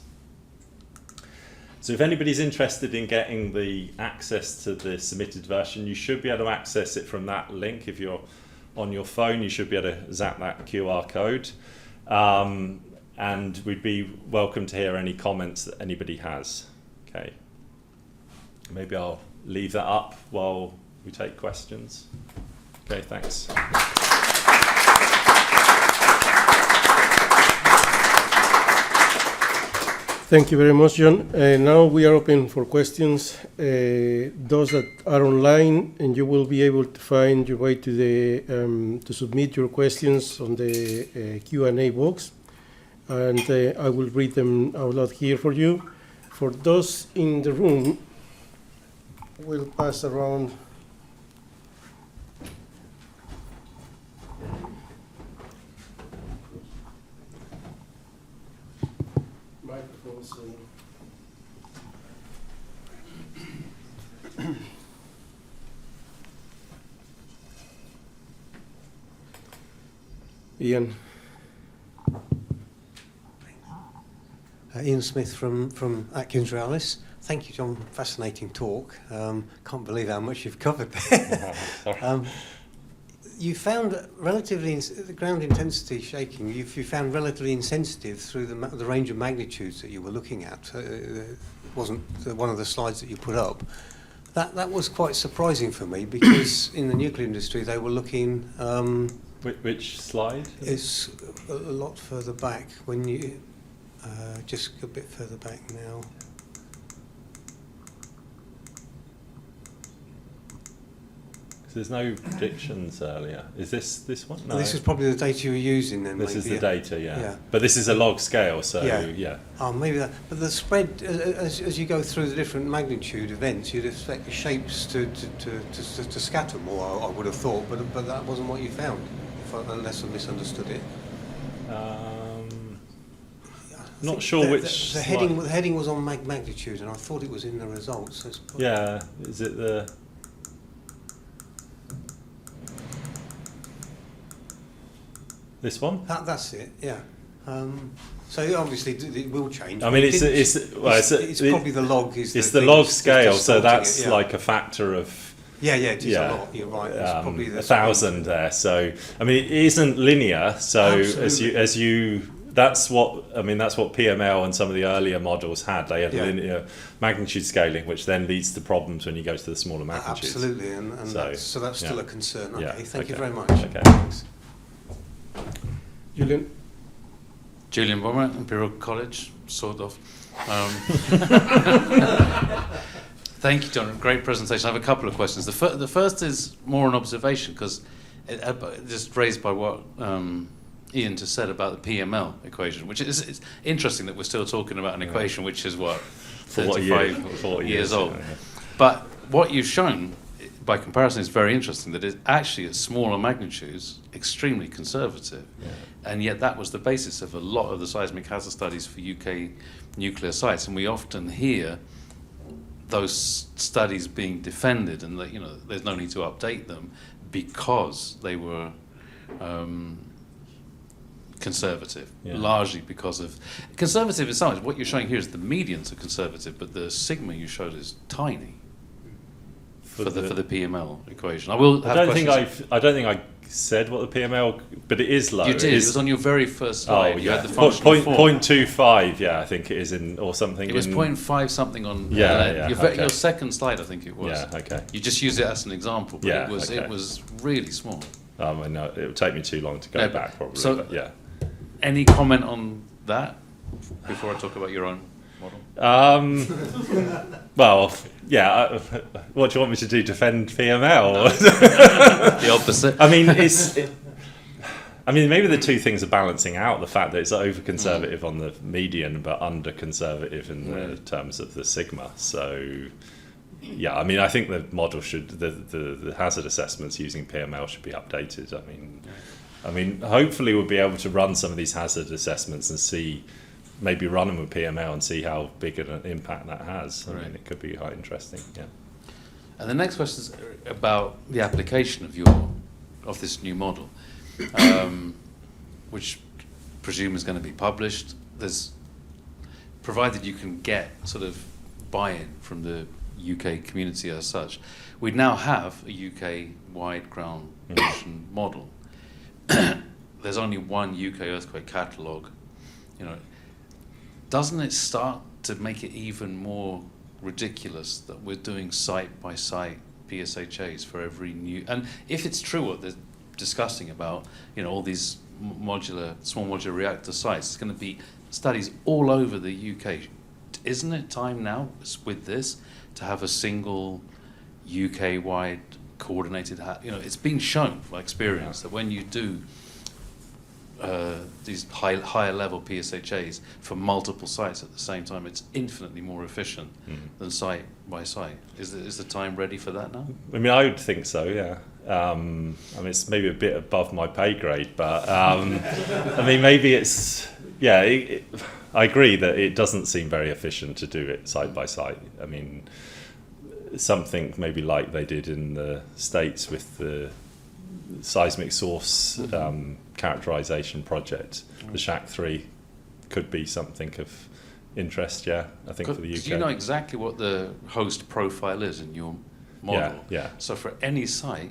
So if anybody's interested in getting the access to the submitted version, you should be able to access it from that link. If you're on your phone, you should be able to zap that QR code. and we'd be welcome to hear any comments that anybody has. Okay. Maybe I'll leave that up while we take questions. Okay, thanks. Thank you very much, John. Now we are open for questions. Those that are online, and you will be able to find your way to the to submit your questions on the Q&A box, and I will read them out loud here for you. For those in the room, we'll pass around. Microphones. Ian. Ian Smith from Atkins Realis. Thank you, John. Fascinating talk. Can't believe how much you've covered there. You found the ground intensity shaking. You found relatively insensitive through the range of magnitudes that you were looking at. It wasn't one of the slides that you put up. That was quite surprising for me, because in the nuclear industry they were looking. Which slide? It's a lot further back. When you just a bit further back now. There's no predictions earlier. Is this one? No. This is probably the data you were using then. This maybe, is the data, yeah. Yeah. But this is a log scale, so yeah. Oh, maybe that. But the spread, as you go through the different magnitude events, you'd expect the shapes to scatter more. I would have thought, but that wasn't what you found, unless I misunderstood it. Not sure which. The heading was on magnitude, and I thought it was in the results. So yeah. Is it the? This one? That's it, yeah. So obviously it will change. I mean, it's probably the log is. It's the log scale, so that's like a factor of. Yeah, it is a lot. You're right. It's probably 1,000 there. So I mean, it isn't linear. So as you, that's what PML and some of the earlier models had. They had linear magnitude scaling, which then leads to problems when you go to the smaller magnitudes. Absolutely, and so that's still a concern. Okay, thank you very much. Okay. Thanks. Julian Bomber, Imperial College, sort of. Thank you, John. Great presentation. I have a couple of questions. The first is more an observation, because just raised by what Ian just said about the PML equation, which is it's interesting that we're still talking about an equation which is 40 years old. Yeah. But what you've shown, by comparison, is very interesting, that it actually at smaller magnitudes extremely conservative, and yet that was the basis of a lot of the seismic hazard studies for UK nuclear sites, and we often hear those studies being defended, and that there's no need to update them because they were conservative, largely because of conservative in some ways. What you're showing here is the medians are conservative, but the sigma you showed is tiny. For the PML equation, I don't think I said what the PML, but it is low. You did. It was on your very first slide. Oh, you had the function 0.25. Yeah, I think it is or something. It was 0.5 something on. Your second slide, I think it was. Yeah. Okay. You just use it as an example, but it was really small. I know it would take me too long to go back, probably. So, but any comment on that before I talk about your own model? Well, what do you want me to do? Defend PML? The opposite. I mean, maybe the two things are balancing out the fact that it's over conservative on the median, but under conservative in the terms of the sigma. So, I mean, I think the model should the hazard assessments using PML should be updated. I mean, hopefully we'll be able to run some of these hazard assessments and see. Maybe run them with PML and see how big an impact that has. I mean, it could be quite interesting. Yeah. And the next question is about the application of this new model, which I presume is going to be published. Provided you can get sort of buy-in from the UK community as such, we now have a UK-wide ground motion model. There's only one UK earthquake catalogue you know, doesn't it start to make it even more ridiculous that we're doing site-by-site PSHAs for every new... And if it's true what they're discussing about, you know, all these small modular reactor sites, it's going to be studies all over the UK. Isn't it time now, with this, to have a single UK-wide coordinated... You know, it's been shown by experience that when you do these higher level PSHAs for multiple sites at the same time, it's infinitely more efficient than site by site. Is the time ready for that now? I mean, I would think so, yeah. I mean, it's maybe a bit above my pay grade, but I mean, maybe it's, yeah, I agree that it doesn't seem very efficient to do it site by site. I mean, something maybe like they did in the States with the seismic source characterization project, the SHAC3, could be something of interest, yeah, I think, for the UK. Do you know exactly what the host profile is in your model? Yeah. So for any site,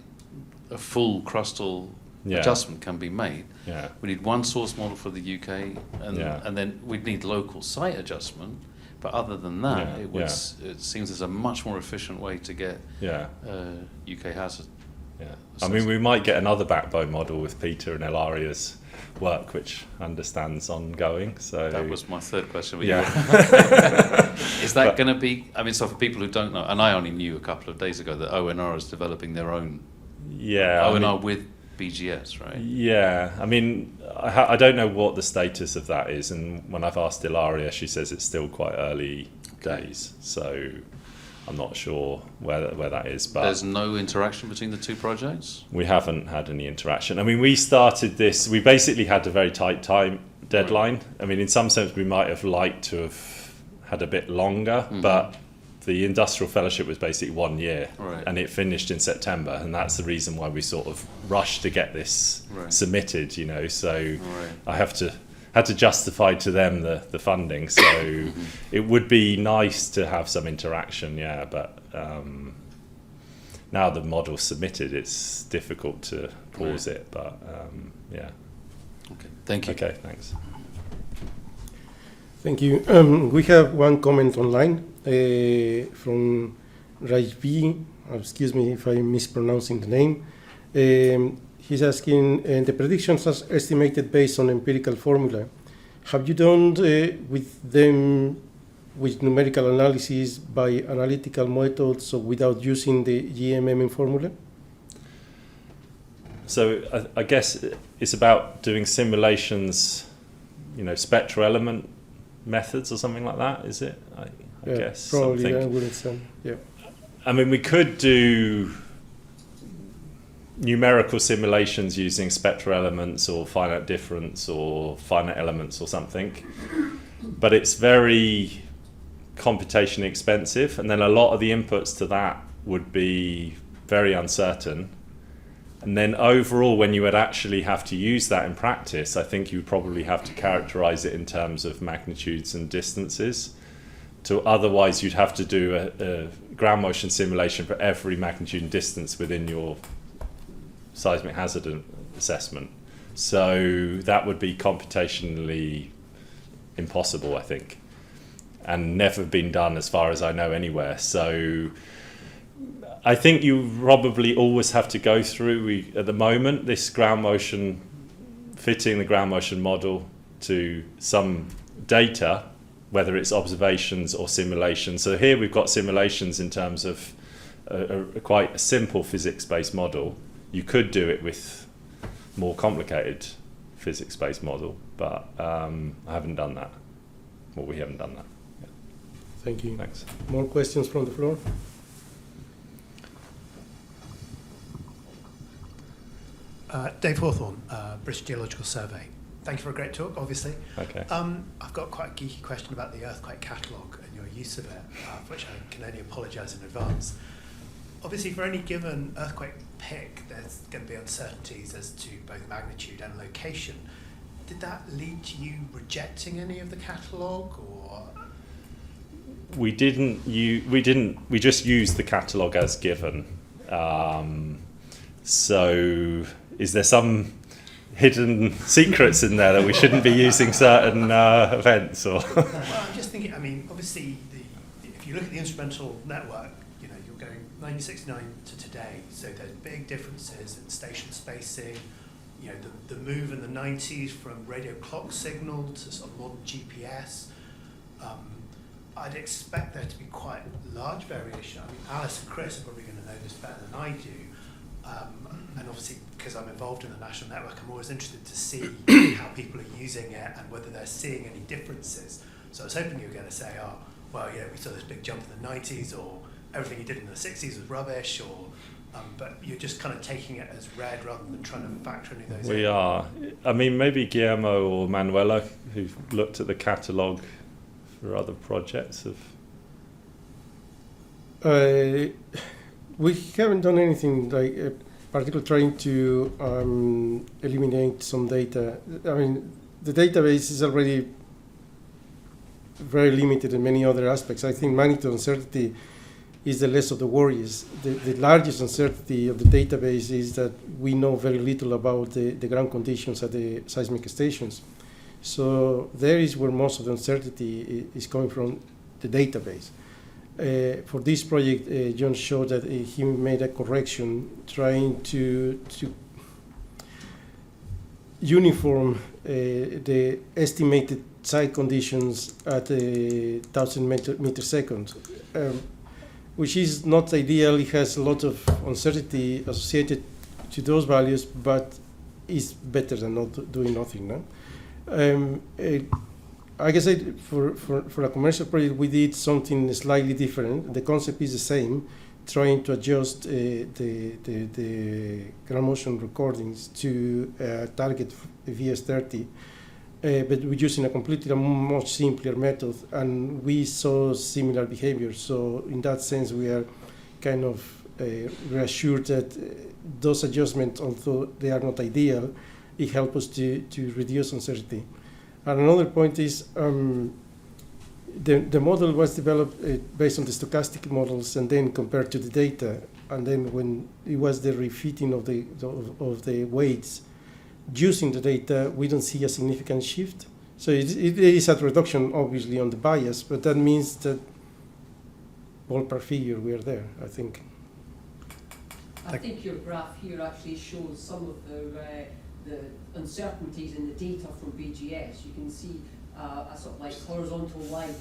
a full crustal adjustment can be made. Yeah. We need one source model for the UK, and then we'd need local site adjustment. But other than that, it seems there's a much more efficient way to get UK hazard. Yeah, I mean, we might get another backbone model with Peter and Ilaria's work, which understands ongoing. So that was my third question. Yeah. Is that going to be? I mean, so for people who don't know, and I only knew a couple of days ago that ONR is developing their own. Yeah. ONR with BGS, right? Yeah. I mean, I don't know what the status of that is, and when I've asked Ilaria, she says it's still quite early days. So I'm not sure where that is, but there's no interaction between the two projects? We haven't had any interaction. I mean, we started this, we basically had a very tight time deadline. Right. I mean, in some sense, we might have liked to have had a bit longer, but the industrial fellowship was basically 1 year, and it finished in September, and that's the reason why we sort of rushed to get this submitted, you know, so I had to justify to them the funding, so it would be nice to have some interaction, but now the model's submitted, it's difficult to pause it, but Okay, thank you. Okay, thanks. Thank you. We have one comment online from Rajvi. Excuse me if I'm mispronouncing the name. He's asking, the predictions are estimated based on empirical formula. Have you done with them with numerical analysis by analytical methods, so without using the GMM formula? So I guess it's about doing simulations, you know, spectral element methods or something like that, is it? I guess. Probably, something. I would say, yeah. I mean, we could do numerical simulations using spectral elements or finite difference or finite elements or something, but it's very computationally expensive, and then a lot of the inputs to that would be very uncertain, and then overall when you would actually have to use that in practice, I think you would probably have to characterize it in terms of magnitudes and distances. So otherwise you'd have to do a ground motion simulation for every magnitude and distance within your seismic hazard assessment. So that would be computationally impossible, I think, and never been done as far as I know anywhere. So I think you probably always have to go through, at the moment, this ground motion, fitting the ground motion model to some data, whether it's observations or simulations. So here we've got simulations in terms of quite a simple physics-based model. You could do it with more complicated physics-based model, but I haven't done that. Well, we haven't done that. Yeah. Thank you. Thanks. More questions from the floor? Dave Hawthorne, British Geological Survey. Thank you for a great talk, obviously. Okay. I've got quite a geeky question about the earthquake catalogue and your use of it, for which I can only apologise in advance. Obviously, for any given earthquake pick, there's going to be uncertainties as to both magnitude and location. Did that lead to you rejecting any of the catalogue, or? We just used the catalogue as given. So is there some hidden secrets in there that we shouldn't be using certain events or. Well, I'm just thinking. I mean, obviously, if you look at the instrumental network, you know, you're going 1969 to today. So there's big differences in station spacing. You know, the move in the 90s from radio clock signal to sort of modern GPS. I'd expect there to be quite large variation. I mean, Alice and Chris are probably going to know this better than I do. And obviously, because I'm involved in the national network, I'm always interested to see how people are using it and whether they're seeing any differences. So I was hoping you were going to say, oh, well, yeah, we saw this big jump in the 90s, or everything you did in the 60s was rubbish, or but you're just kind of taking it as read rather than trying to factor any of those in. We are. I mean, maybe Guillermo or Manuela, who've looked at the catalogue for other projects, have. We haven't done anything like particularly trying to eliminate some data. I mean, the database is already very limited in many other aspects. I think magnitude uncertainty is the less of the worries. The largest uncertainty of the database is that we know very little about the ground conditions at the seismic stations. So there is where most of the uncertainty is coming from, the database. For this project, John showed that he made a correction trying to uniform the estimated site conditions at 1,000 meter seconds, which is not ideal. It has a lot of uncertainty associated to those values, but is better than not doing nothing. No? Like I said, for a commercial project, we did something slightly different. The concept is the same, trying to adjust the ground motion recordings to target VS30, but we're using a completely much simpler method, and we saw similar behavior. So in that sense, we are kind of reassured that those adjustments, although they are not ideal, it helps us to reduce uncertainty. And another point is the model was developed based on the stochastic models and then compared to the data. And then when it was the refitting of the weights using the data, we don't see a significant shift. So it is a reduction, obviously, on the bias, but that means that ballpark figure, we are there, I think. I think your graph here actually shows some of the uncertainties in the data from BGS. You can see a sort of like horizontal line,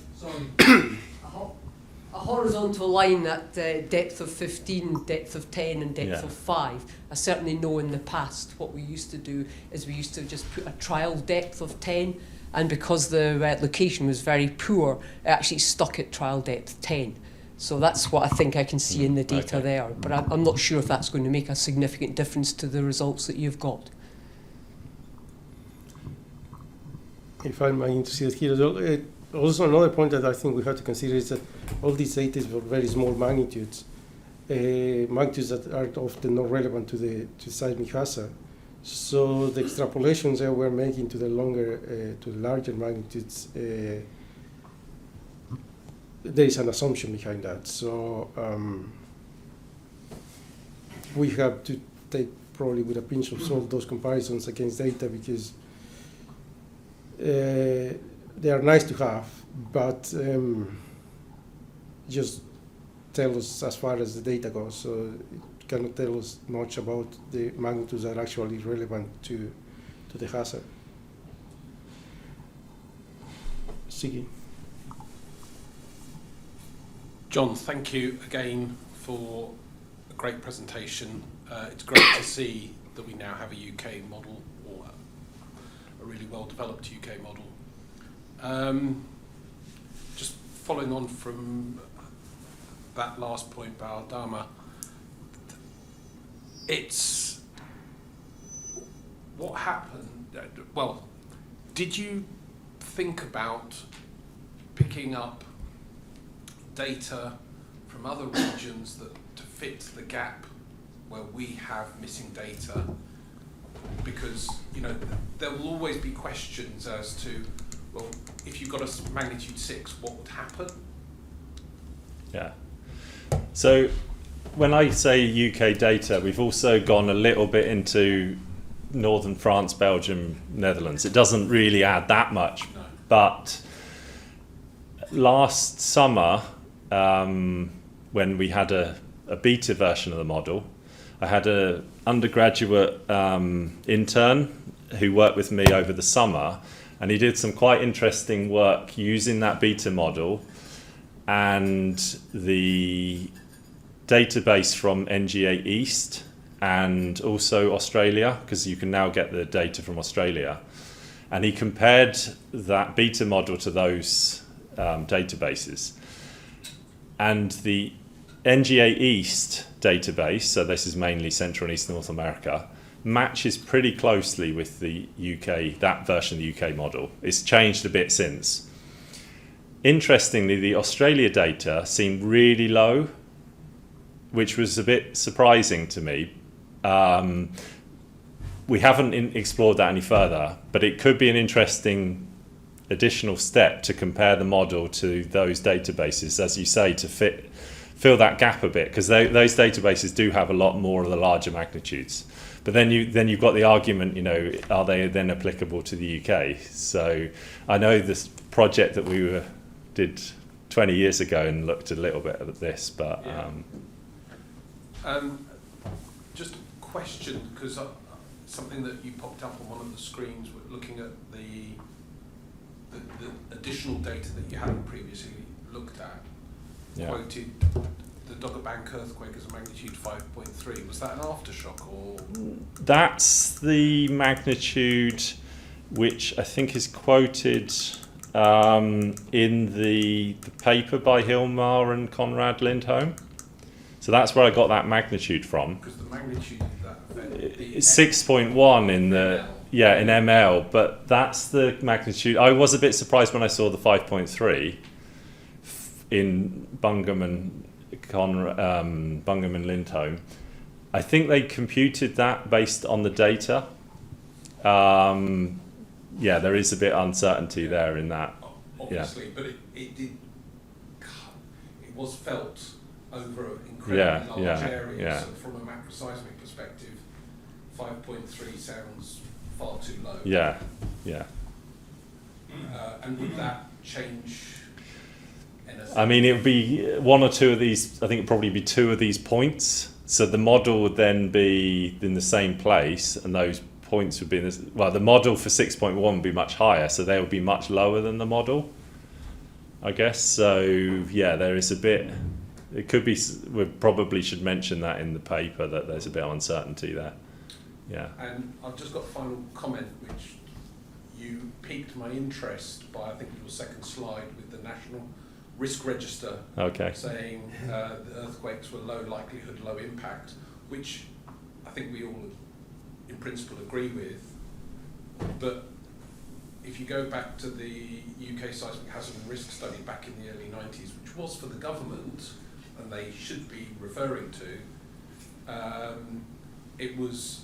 a horizontal line at depth of 15, depth of 10 and depth of 5. I certainly know in the past what we used to do is we used to just put a trial depth of 10, and because the location was very poor, it actually stuck at trial depth 10. So that's what I think I can see in the data there, but I'm not sure if that's going to make a significant difference to the results that you've got. If I'm interested here, also another point that I think we have to consider is that all these data is for very small magnitudes, magnitudes that are often not relevant to seismic hazard. So the extrapolations that we're making to the larger magnitudes, there is an assumption behind that. So we have to take probably with a pinch of salt those comparisons against data, because they are nice to have, but just tell us as far as the data goes. So it cannot tell us much about the magnitudes that are actually relevant to the hazard. Siggy. John, thank you again for a great presentation. It's great to see that we now have a UK model, or a really well-developed UK model. Just following on from that last point by Aldama, it's what happened. Well, did you think about picking up data from other regions to fit the gap where we have missing data? Because there will always be questions as to, well, if you've got a magnitude 6, what would happen? Yeah. So when I say UK data, we've also gone a little bit into northern France, Belgium, Netherlands. It doesn't really add that much. No. But last summer, when we had a beta version of the model, I had an undergraduate intern who worked with me over the summer, and he did some quite interesting work using that beta model and the database from NGA East and also Australia, because you can now get the data from Australia. And he compared that beta model to those databases. And the NGA East database, so this is mainly Central and East North America, matches pretty closely with the UK, that version of the UK model. It's changed a bit since. Interestingly, the Australia data seemed really low, which was a bit surprising to me. We haven't explored that any further, but it could be an interesting additional step to compare the model to those databases, as you say, to fill that gap a bit, because those databases do have a lot more of the larger magnitudes. But then you've got the argument, are they then applicable to the UK? So I know this project that we did 20 years ago and looked a little bit at this, but just a question, because something that you popped up on one of the screens, looking at the additional data that you hadn't previously looked at, quoted the Dogger Bank earthquake as a magnitude 5.3. Was that an aftershock or? That's the magnitude which I think is quoted in the paper by Hilmar and Conrad Lindholm. So that's where I got that magnitude from. Because the magnitude of that event, it's 6.1 in the ML. in ML, but that's the magnitude. I was a bit surprised when I saw the 5.3 in Bungham and Lindholm. I think they computed that based on the data. There is a bit of uncertainty there in that. Obviously, but it was felt over incredibly large areas. So from a macroseismic perspective, 5.3 sounds far too low. And would that change anything? I mean, it would be one or two of these. I think it'd probably be two of these points. So the model would then be in the same place, and those points would be in this. Well, the model for 6.1 would be much higher, so they would be much lower than the model, I guess. So there is a bit. It could be. We probably should mention that in the paper, that there's a bit of uncertainty there. Yeah. And I've just got a final comment, which you piqued my interest by, I think, your second slide with the National Risk Register, saying the earthquakes were low likelihood, low impact, which I think we all, in principle, agree with. But if you go back to the UK Seismic Hazard and Risk Study back in the early 90s, which was for the government, and they should be referring to, it was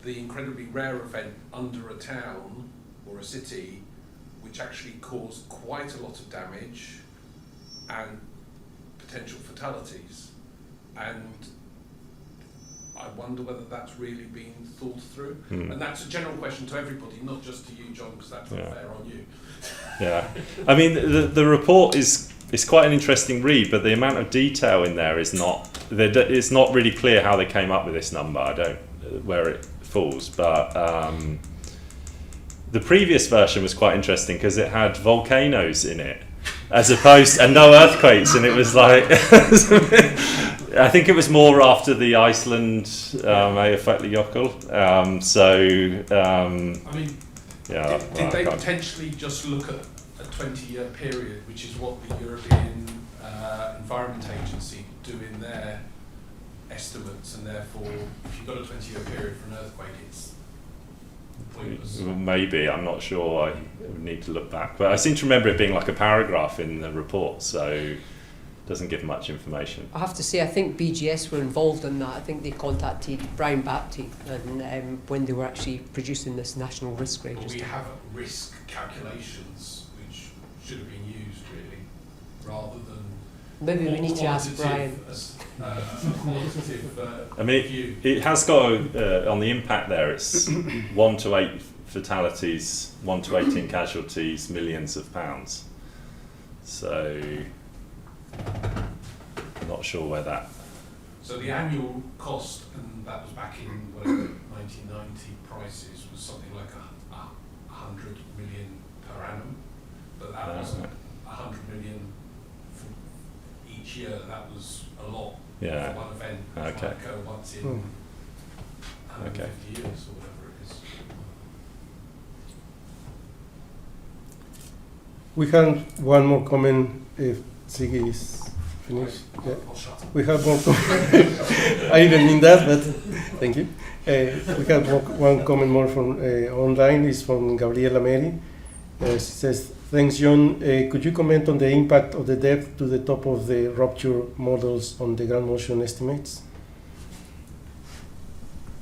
the incredibly rare event under a town or a city which actually caused quite a lot of damage and potential fatalities. And I wonder whether that's really been thought through. And that's a general question to everybody, not just to you, John, because that's not fair on you. I mean, the report is quite an interesting read, but the amount of detail in there is not. It's not really clear how they came up with this number. I don't where it falls, but the previous version was quite interesting because it had volcanoes in it, as opposed and no earthquakes, and it was like. I think it was more after the Iceland Eyjafjallajökull. Did they potentially just look at a 20-year period, which is what the European Environment Agency do in their estimates, and therefore, if you've got a 20-year period for an earthquake, it's pointless? Maybe, I'm not sure. I would need to look back, but I seem to remember it being like a paragraph in the report, so. Doesn't give much information. I have to say, I think BGS were involved in that. I think they contacted Brian Bapty and when they were actually producing this national risk register. We have risk calculations which should have been used, really, rather than Maybe we need to ask Brian. I mean, it has got on the impact there. It's 1 to 8 fatalities, 1 to 18 casualties, millions of pounds. So, I'm not sure where that. So the annual cost, and that was back in whatever 1990 prices, was something like 100 million per annum. But that wasn't 100 million for each year. That was a lot for one event. Which might go once in 150 years or whatever it is. We have one more comment if Ziggy is finished. Yeah. I'll shut up. We have more comment. I didn't mean that, but thank you. We have one comment more from online. It's from Gabriela Meri. She says, thanks, John. Could you comment on the impact of the depth to the top of the rupture models on the ground motion estimates?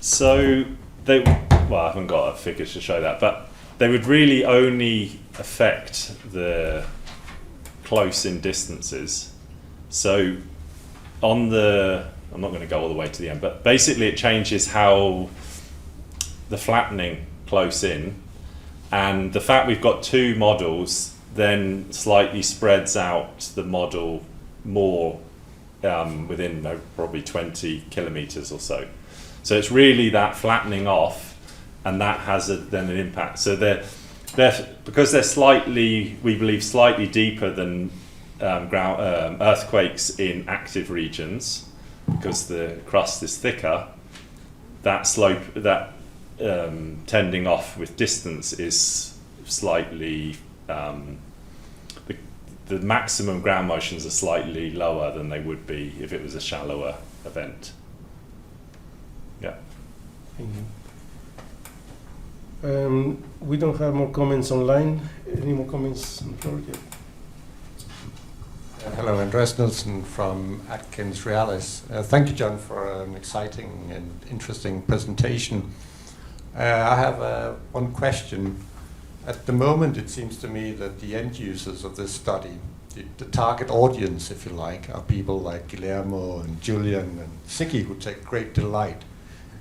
So, I haven't got a figure to show that, but they would really only affect the close-in distances. So, I'm not going to go all the way to the end, but basically it changes how the flattening close in, and the fact we've got 2 models then slightly spreads out the model more within probably 20 kilometers or so. So it's really that flattening off, and that has then an impact. So they're because they're slightly, we believe, slightly deeper than earthquakes in active regions, because the crust is thicker. That slope, that tending off with distance is slightly. The maximum ground motions are slightly lower than they would be if it was a shallower event. Yeah. Thank you. We don't have more comments online. Any more comments on the floor? Yeah. Hello, Andreas Nilsson from Atkins Realis. Thank you, John, for an exciting and interesting presentation. I have one question. At the moment, it seems to me that the end users of this study, the target audience, if you like, are people like Guillermo and Julian and Ziggy, who take great delight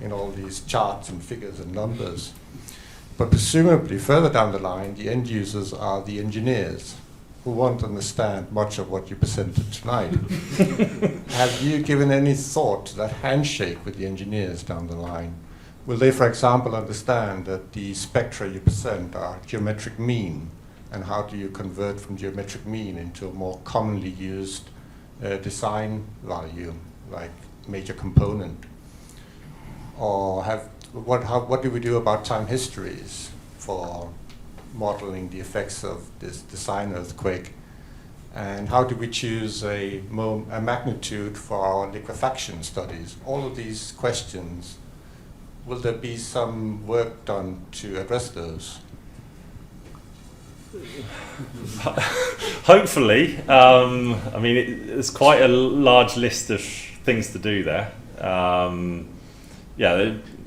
in all these charts and figures and numbers. But presumably, further down the line, the end users are the engineers, who won't understand much of what you presented tonight. Have you given any thought to that handshake with the engineers down the line? Will they, for example, understand that the spectra you present are geometric mean, and how do you convert from geometric mean into a more commonly used design value, like major component? Or what do we do about time histories for modeling the effects of this design earthquake? And how do we choose a magnitude for our liquefaction studies? All of these questions, will there be some work done to address those? Hopefully. I mean, there's quite a large list of things to do there.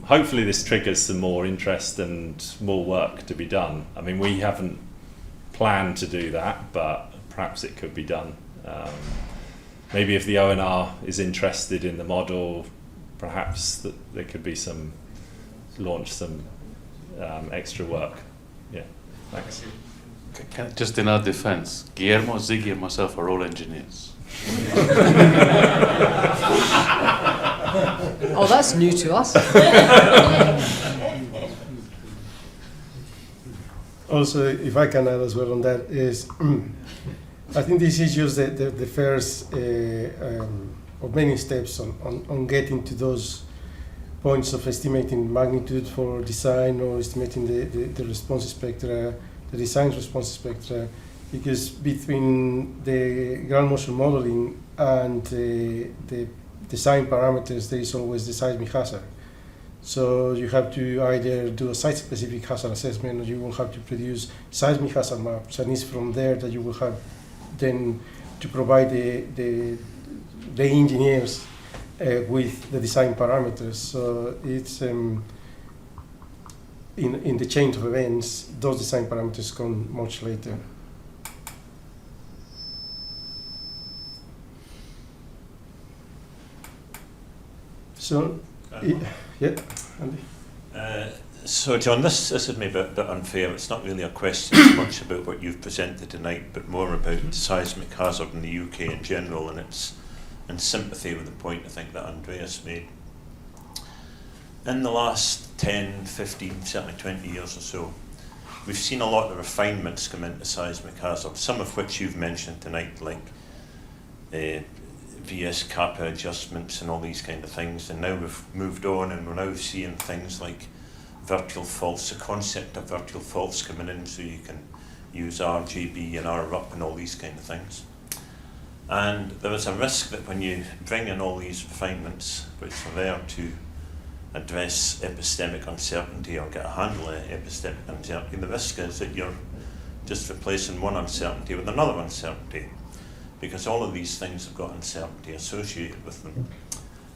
Hopefully this triggers some more interest and more work to be done. I mean, we haven't planned to do that, but perhaps it could be done. Maybe if the ONR is interested in the model, perhaps that there could be some extra work. Yeah, thanks. Just in our defense, Guillermo, Ziggy, and myself are all engineers. Oh, that's new to us. Also, if I can add as well on that, is I think this is just the first of many steps on getting to those points of estimating magnitude for design, or estimating the response spectra, the design response spectra, because between the ground motion modeling and the design parameters, there is always the seismic hazard. So you have to either do a site-specific hazard assessment, or you will have to produce seismic hazard maps, and it's from there that you will have then to provide the engineers with the design parameters. So it's in the chain of events, those design parameters come much later. So, yeah, Andy. So John, this is maybe a bit unfair. It's not really a question so much about what you've presented tonight, but more about seismic hazard in the UK in general, and it's in sympathy with the point I think that Andreas made. In the last 10, 15, certainly 20 years or so, we've seen a lot of refinements come into seismic hazard, some of which you've mentioned tonight, like VS kappa adjustments and all these kind of things, and now we've moved on and we're now seeing things like virtual faults, the concept of virtual faults coming in, so you can use RGB and RUP and all these kind of things. And there is a risk that when you bring in all these refinements, which are there to address epistemic uncertainty or get a handle on epistemic uncertainty, the risk is that you're just replacing one uncertainty with another uncertainty, because all of these things have got uncertainty associated with them.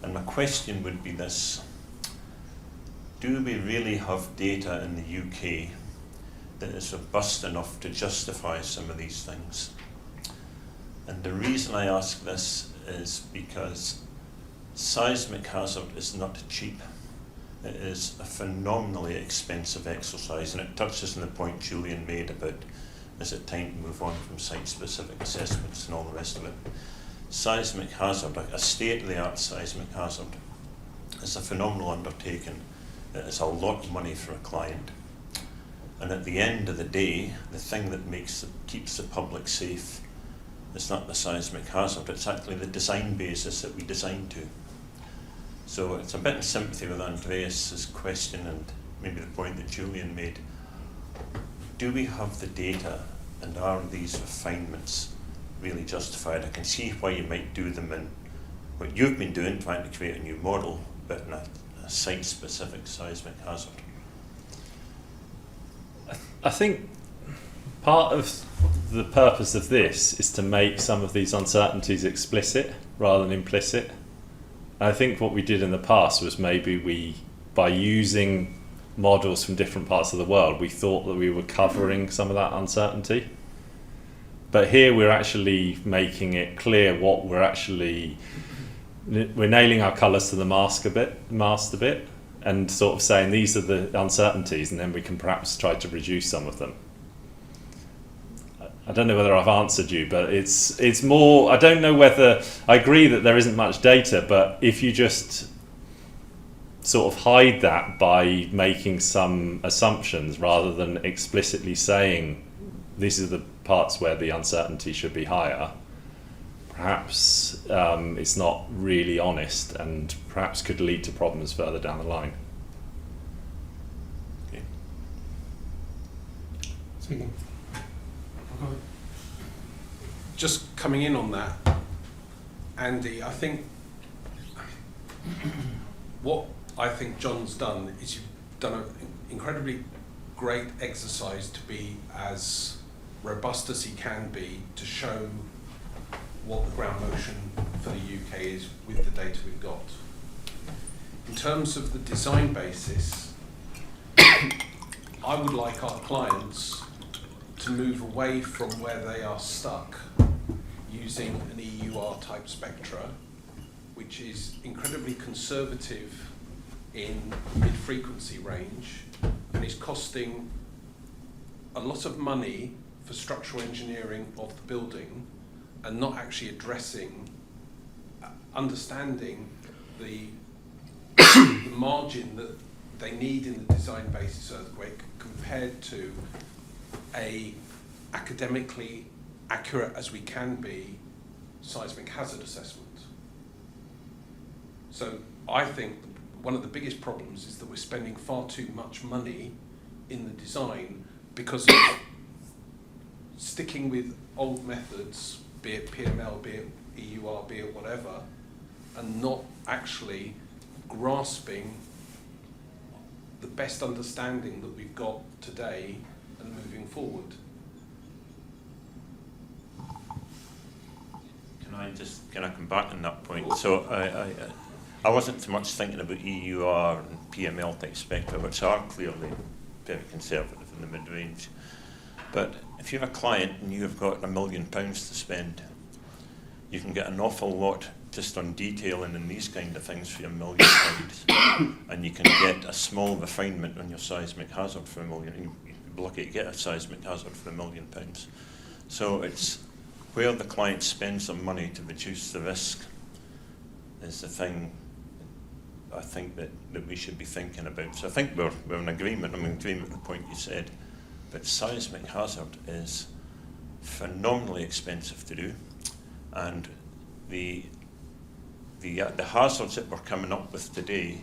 And my question would be this: do we really have data in the UK that is robust enough to justify some of these things? And the reason I ask this is because seismic hazard is not cheap. It is a phenomenally expensive exercise, and it touches on the point Julian made about, is it time to move on from site-specific assessments and all the rest of it. Seismic hazard, a state-of-the-art seismic hazard, is a phenomenal undertaking. It is a lot of money for a client. And at the end of the day, the thing that keeps the public safe is not the seismic hazard, it's actually the design basis that we design to. So it's a bit in sympathy with Andreas's question and maybe the point that Julian made. Do we have the data, and are these refinements really justified? I can see why you might do them in what you've been doing, trying to create a new model, but in a site-specific seismic hazard. I think part of the purpose of this is to make some of these uncertainties explicit rather than implicit. I think what we did in the past was maybe by using models from different parts of the world, we thought that we were covering some of that uncertainty. But here we're actually making it clear what we're nailing our colours to the mast a bit, and sort of saying these are the uncertainties, and then we can perhaps try to reduce some of them. I don't know whether I've answered you, but it's more, I don't know whether, I agree that there isn't much data, but if you just sort of hide that by making some assumptions rather than explicitly saying these are the parts where the uncertainty should be higher, perhaps it's not really honest and perhaps could lead to problems further down the line. Okay. Speaking. Just coming in on that, Andy, I think what I think John's done is you've done an incredibly great exercise to be as robust as he can be to show what the ground motion for the UK is with the data we've got. In terms of the design basis, I would like our clients to move away from where they are stuck using an EUR type spectra, which is incredibly conservative in mid-frequency range and is costing a lot of money for structural engineering of the building and not actually addressing, understanding the margin that they need in the design basis earthquake compared to a academically accurate as we can be seismic hazard assessment. So I think one of the biggest problems is that we're spending far too much money in the design because of sticking with old methods, be it PML, be it EUR, be it whatever, and not actually grasping the best understanding that we've got today and moving forward. Can I come back on that point? So I wasn't so much thinking about EUR and PML type spectra, which are clearly very conservative in the mid-range. But if you have a client and you have got £1 million to spend, you can get an awful lot just on detailing and these kind of things for £1 million, and you can get a small refinement on your seismic hazard for £1 million. You'd be lucky to get a seismic hazard for £1 million. So it's where the client spends their money to reduce the risk is the thing I think that we should be thinking about. So I think we're in agreement. I'm in agreement with the point you said, but seismic hazard is phenomenally expensive to do, and the hazards that we're coming up with today,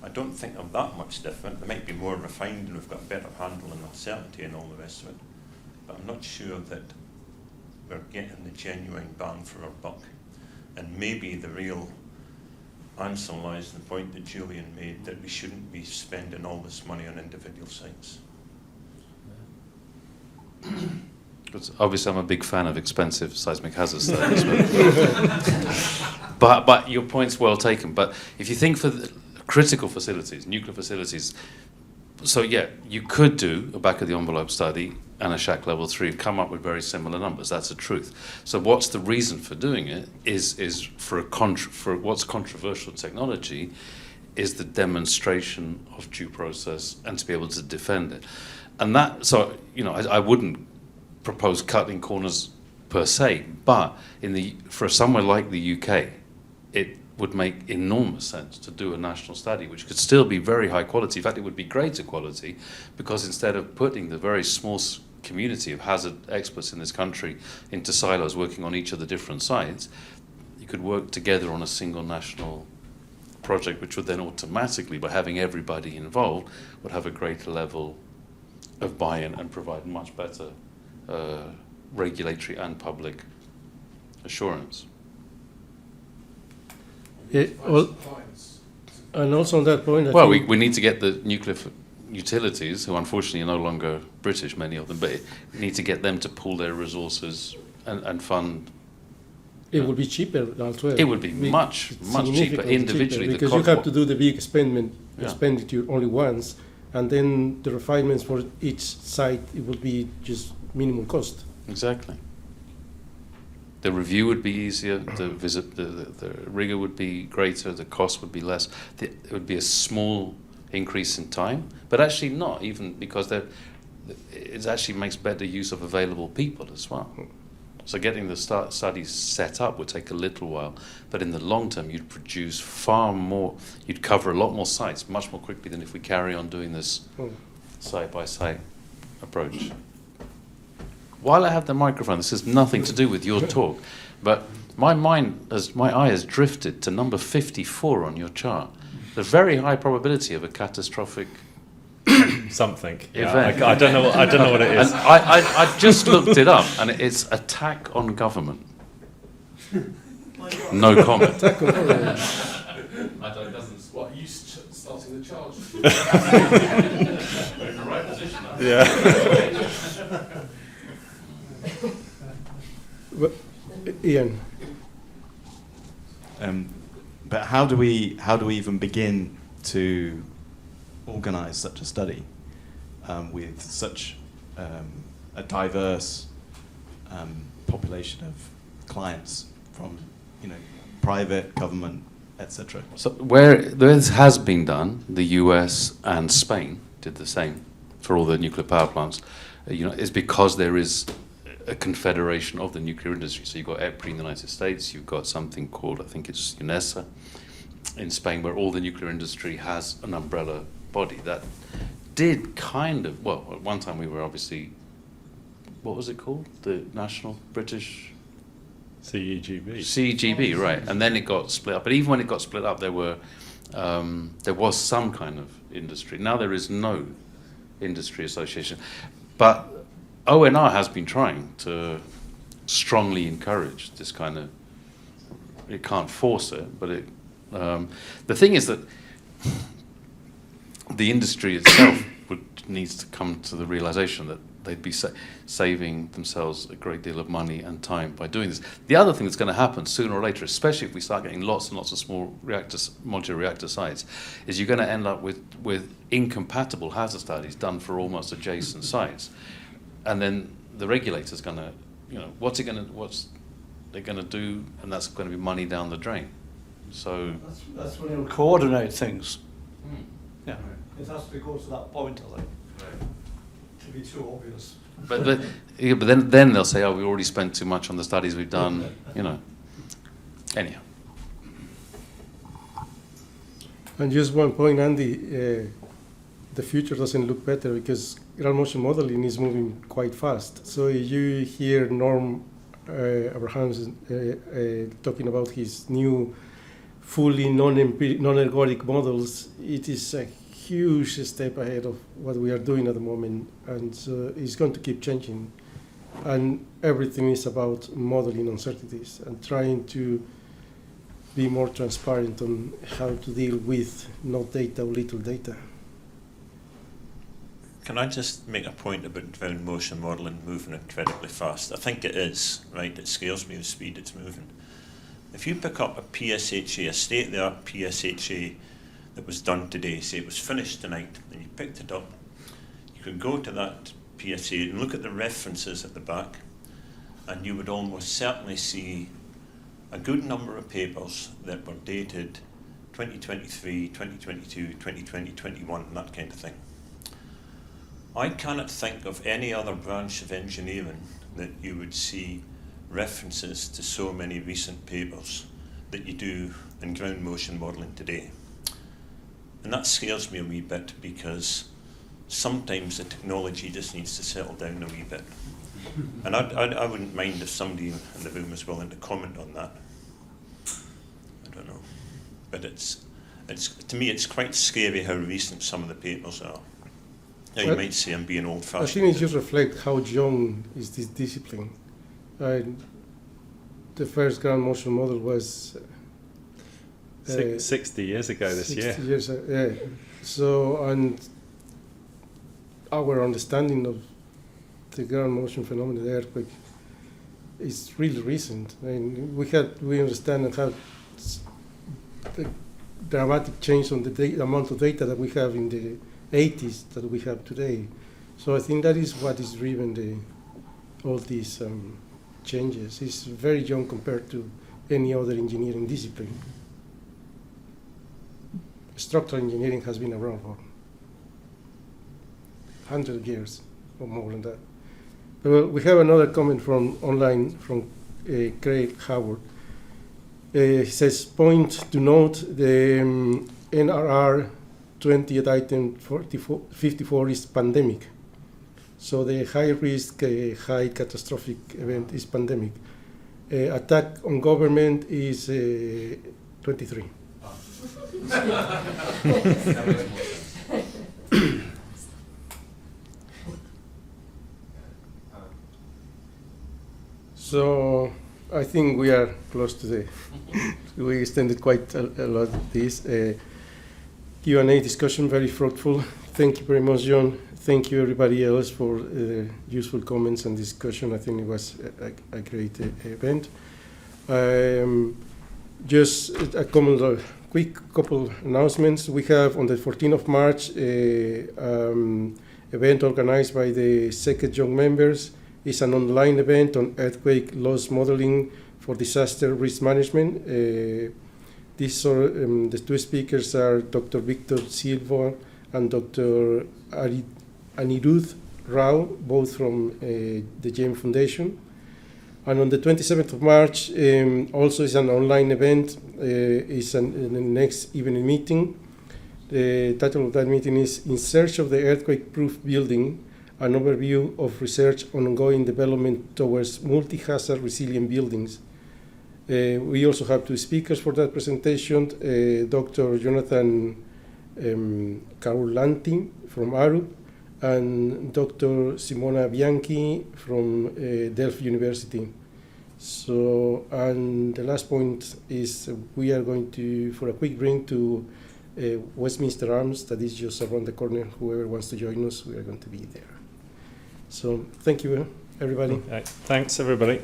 I don't think they're that much different. They might be more refined and we've got a better handle on uncertainty and all the rest of it, but I'm not sure that we're getting the genuine bang for our buck. And maybe the real answer lies in the point that Julian made, that we shouldn't be spending all this money on individual sites. Obviously, I'm a big fan of expensive seismic hazard studies, but your point's well taken. But if you think for the critical facilities, nuclear facilities, so yeah, you could do a back-of-the-envelope study and a Shack level 3 and come up with very similar numbers. That's the truth. So what's the reason for doing it is for what's controversial technology is the demonstration of due process and to be able to defend it. And that, so, I wouldn't propose cutting corners per se, but for somewhere like the UK, it would make enormous sense to do a national study, which could still be very high quality. In fact, it would be greater quality, because instead of putting the very small community of hazard experts in this country into silos working on each of the different sites, you could work together on a single national project, which would then automatically, by having everybody involved, would have a greater level of buy-in and provide much better regulatory and public assurance. And also on that point, we need to get the nuclear utilities, who unfortunately are no longer British, many of them, but we need to get them to pool their resources and fund. It would be cheaper elsewhere. It would be much cheaper individually. Because you have to do the big expenditure only once, and then the refinements for each site, it would be just minimum cost. Exactly. The review would be easier, the rigor would be greater, the cost would be less. It would be a small increase in time, but actually not, even because it actually makes better use of available people as well. So getting the studies set up would take a little while, but in the long term you'd produce far more, you'd cover a lot more sites much more quickly than if we carry on doing this site-by-site approach. While I have the microphone, this has nothing to do with your talk, but my eye has drifted to number 54 on your chart. The very high probability of a catastrophic something event. I don't know what it is. And I just looked it up, and it's attack on government. No comment. What, are you starting the charge? We're in the right position now. Yeah. Ian. But how do we even begin to organise such a study with such a diverse population of clients from private, government, etc.? So where this has been done, the US and Spain did the same for all the nuclear power plants. Is because there is a confederation of the nuclear industry. So you've got EPRI in the United States, you've got something called, I think it's UNESA in Spain, where all the nuclear industry has an umbrella body that did kind of, well, at one time we were obviously, what was it called? The National British... CEGB, right. And then it got split up. But even when it got split up, there was some kind of industry. Now there is no industry association. But ONR has been trying to strongly encourage this kind of, it can't force it, but the thing is that the industry itself needs to come to the realization that they'd be saving themselves a great deal of money and time by doing this. The other thing that's going to happen sooner or later, especially if we start getting lots and lots of small modular reactor sites, is you're going to end up with incompatible hazard studies done for almost adjacent sites. And then the regulator's going to, they're going to do, and that's going to be money down the drain. So That's when you'll coordinate things. Yeah. Right. It has to go to that point, I think. To be too obvious. But then they'll say, oh, we already spent too much on the studies we've done, you know. Anyhow. And just one point, Andy, the future doesn't look better because ground motion modeling is moving quite fast. So you hear Norm Abrahams talking about his new fully non-ergodic models. It is a huge step ahead of what we are doing at the moment, and so it's going to keep changing. And everything is about modeling uncertainties and trying to be more transparent on how to deal with no data or little data. Can I just make a point about ground motion modelling moving incredibly fast? I think it is, right? It scares me the speed it's moving. If you pick up a PSHA, a state-of-the-art PSHA that was done today, say it was finished tonight, and you picked it up, you could go to that PSA and look at the references at the back, and you would almost certainly see a good number of papers that were dated 2023, 2022, 2020, 21, and that kind of thing. I cannot think of any other branch of engineering that you would see references to so many recent papers that you do in ground motion modelling today. And that scares me a wee bit because sometimes the technology just needs to settle down a wee bit. And I wouldn't mind if somebody in the room was willing to comment on that. I don't know. But it's to me it's quite scary how recent some of the papers are. Now you might say I'm being old-fashioned. I think it just reflects how young is this discipline. The first ground motion model was 60 years ago this 60 year. Years, yeah. So, and our understanding of the ground motion phenomenon, the earthquake, is really recent. I mean, we understand and have the dramatic change on the amount of data that we have in the 80s that we have today. So I think that is what is driven all these changes. It's very young compared to any other engineering discipline. Structural engineering has been around for 100 years or more than that. Well, we have another comment from online from Craig Howard. He says, point to note the NRR 20 at item 54 is pandemic. So the high risk, high catastrophic event is pandemic. Attack on government is 23. So I think we are close to the. We extended quite a lot of this Q&A discussion, very fruitful. Thank you very much, John. Thank you, everybody else, for useful comments and discussion. I think it was a great event. Just a quick couple announcements. We have on the 14th of March event organized by the SECET young members. It's an online event on earthquake loss modeling for disaster risk management. These are, the two speakers are Dr. Victor Silva and Dr. Anirudh Rao, both from the GEM Foundation. And on the 27th of March, also is an online event. It's the next evening meeting. The title of that meeting is In Search of the Earthquake-Proof Building, an overview of research on ongoing development towards multi-hazard resilient buildings. We also have two speakers for that presentation, Dr. Jonathan Carolanti from ARUP and Dr. Simona Bianchi from Delft University. So, and the last point is we are going to, for a quick drink to Westminster Arms, that is just around the corner. Whoever wants to join us, we are going to be there. So thank you, everybody. Thanks, everybody.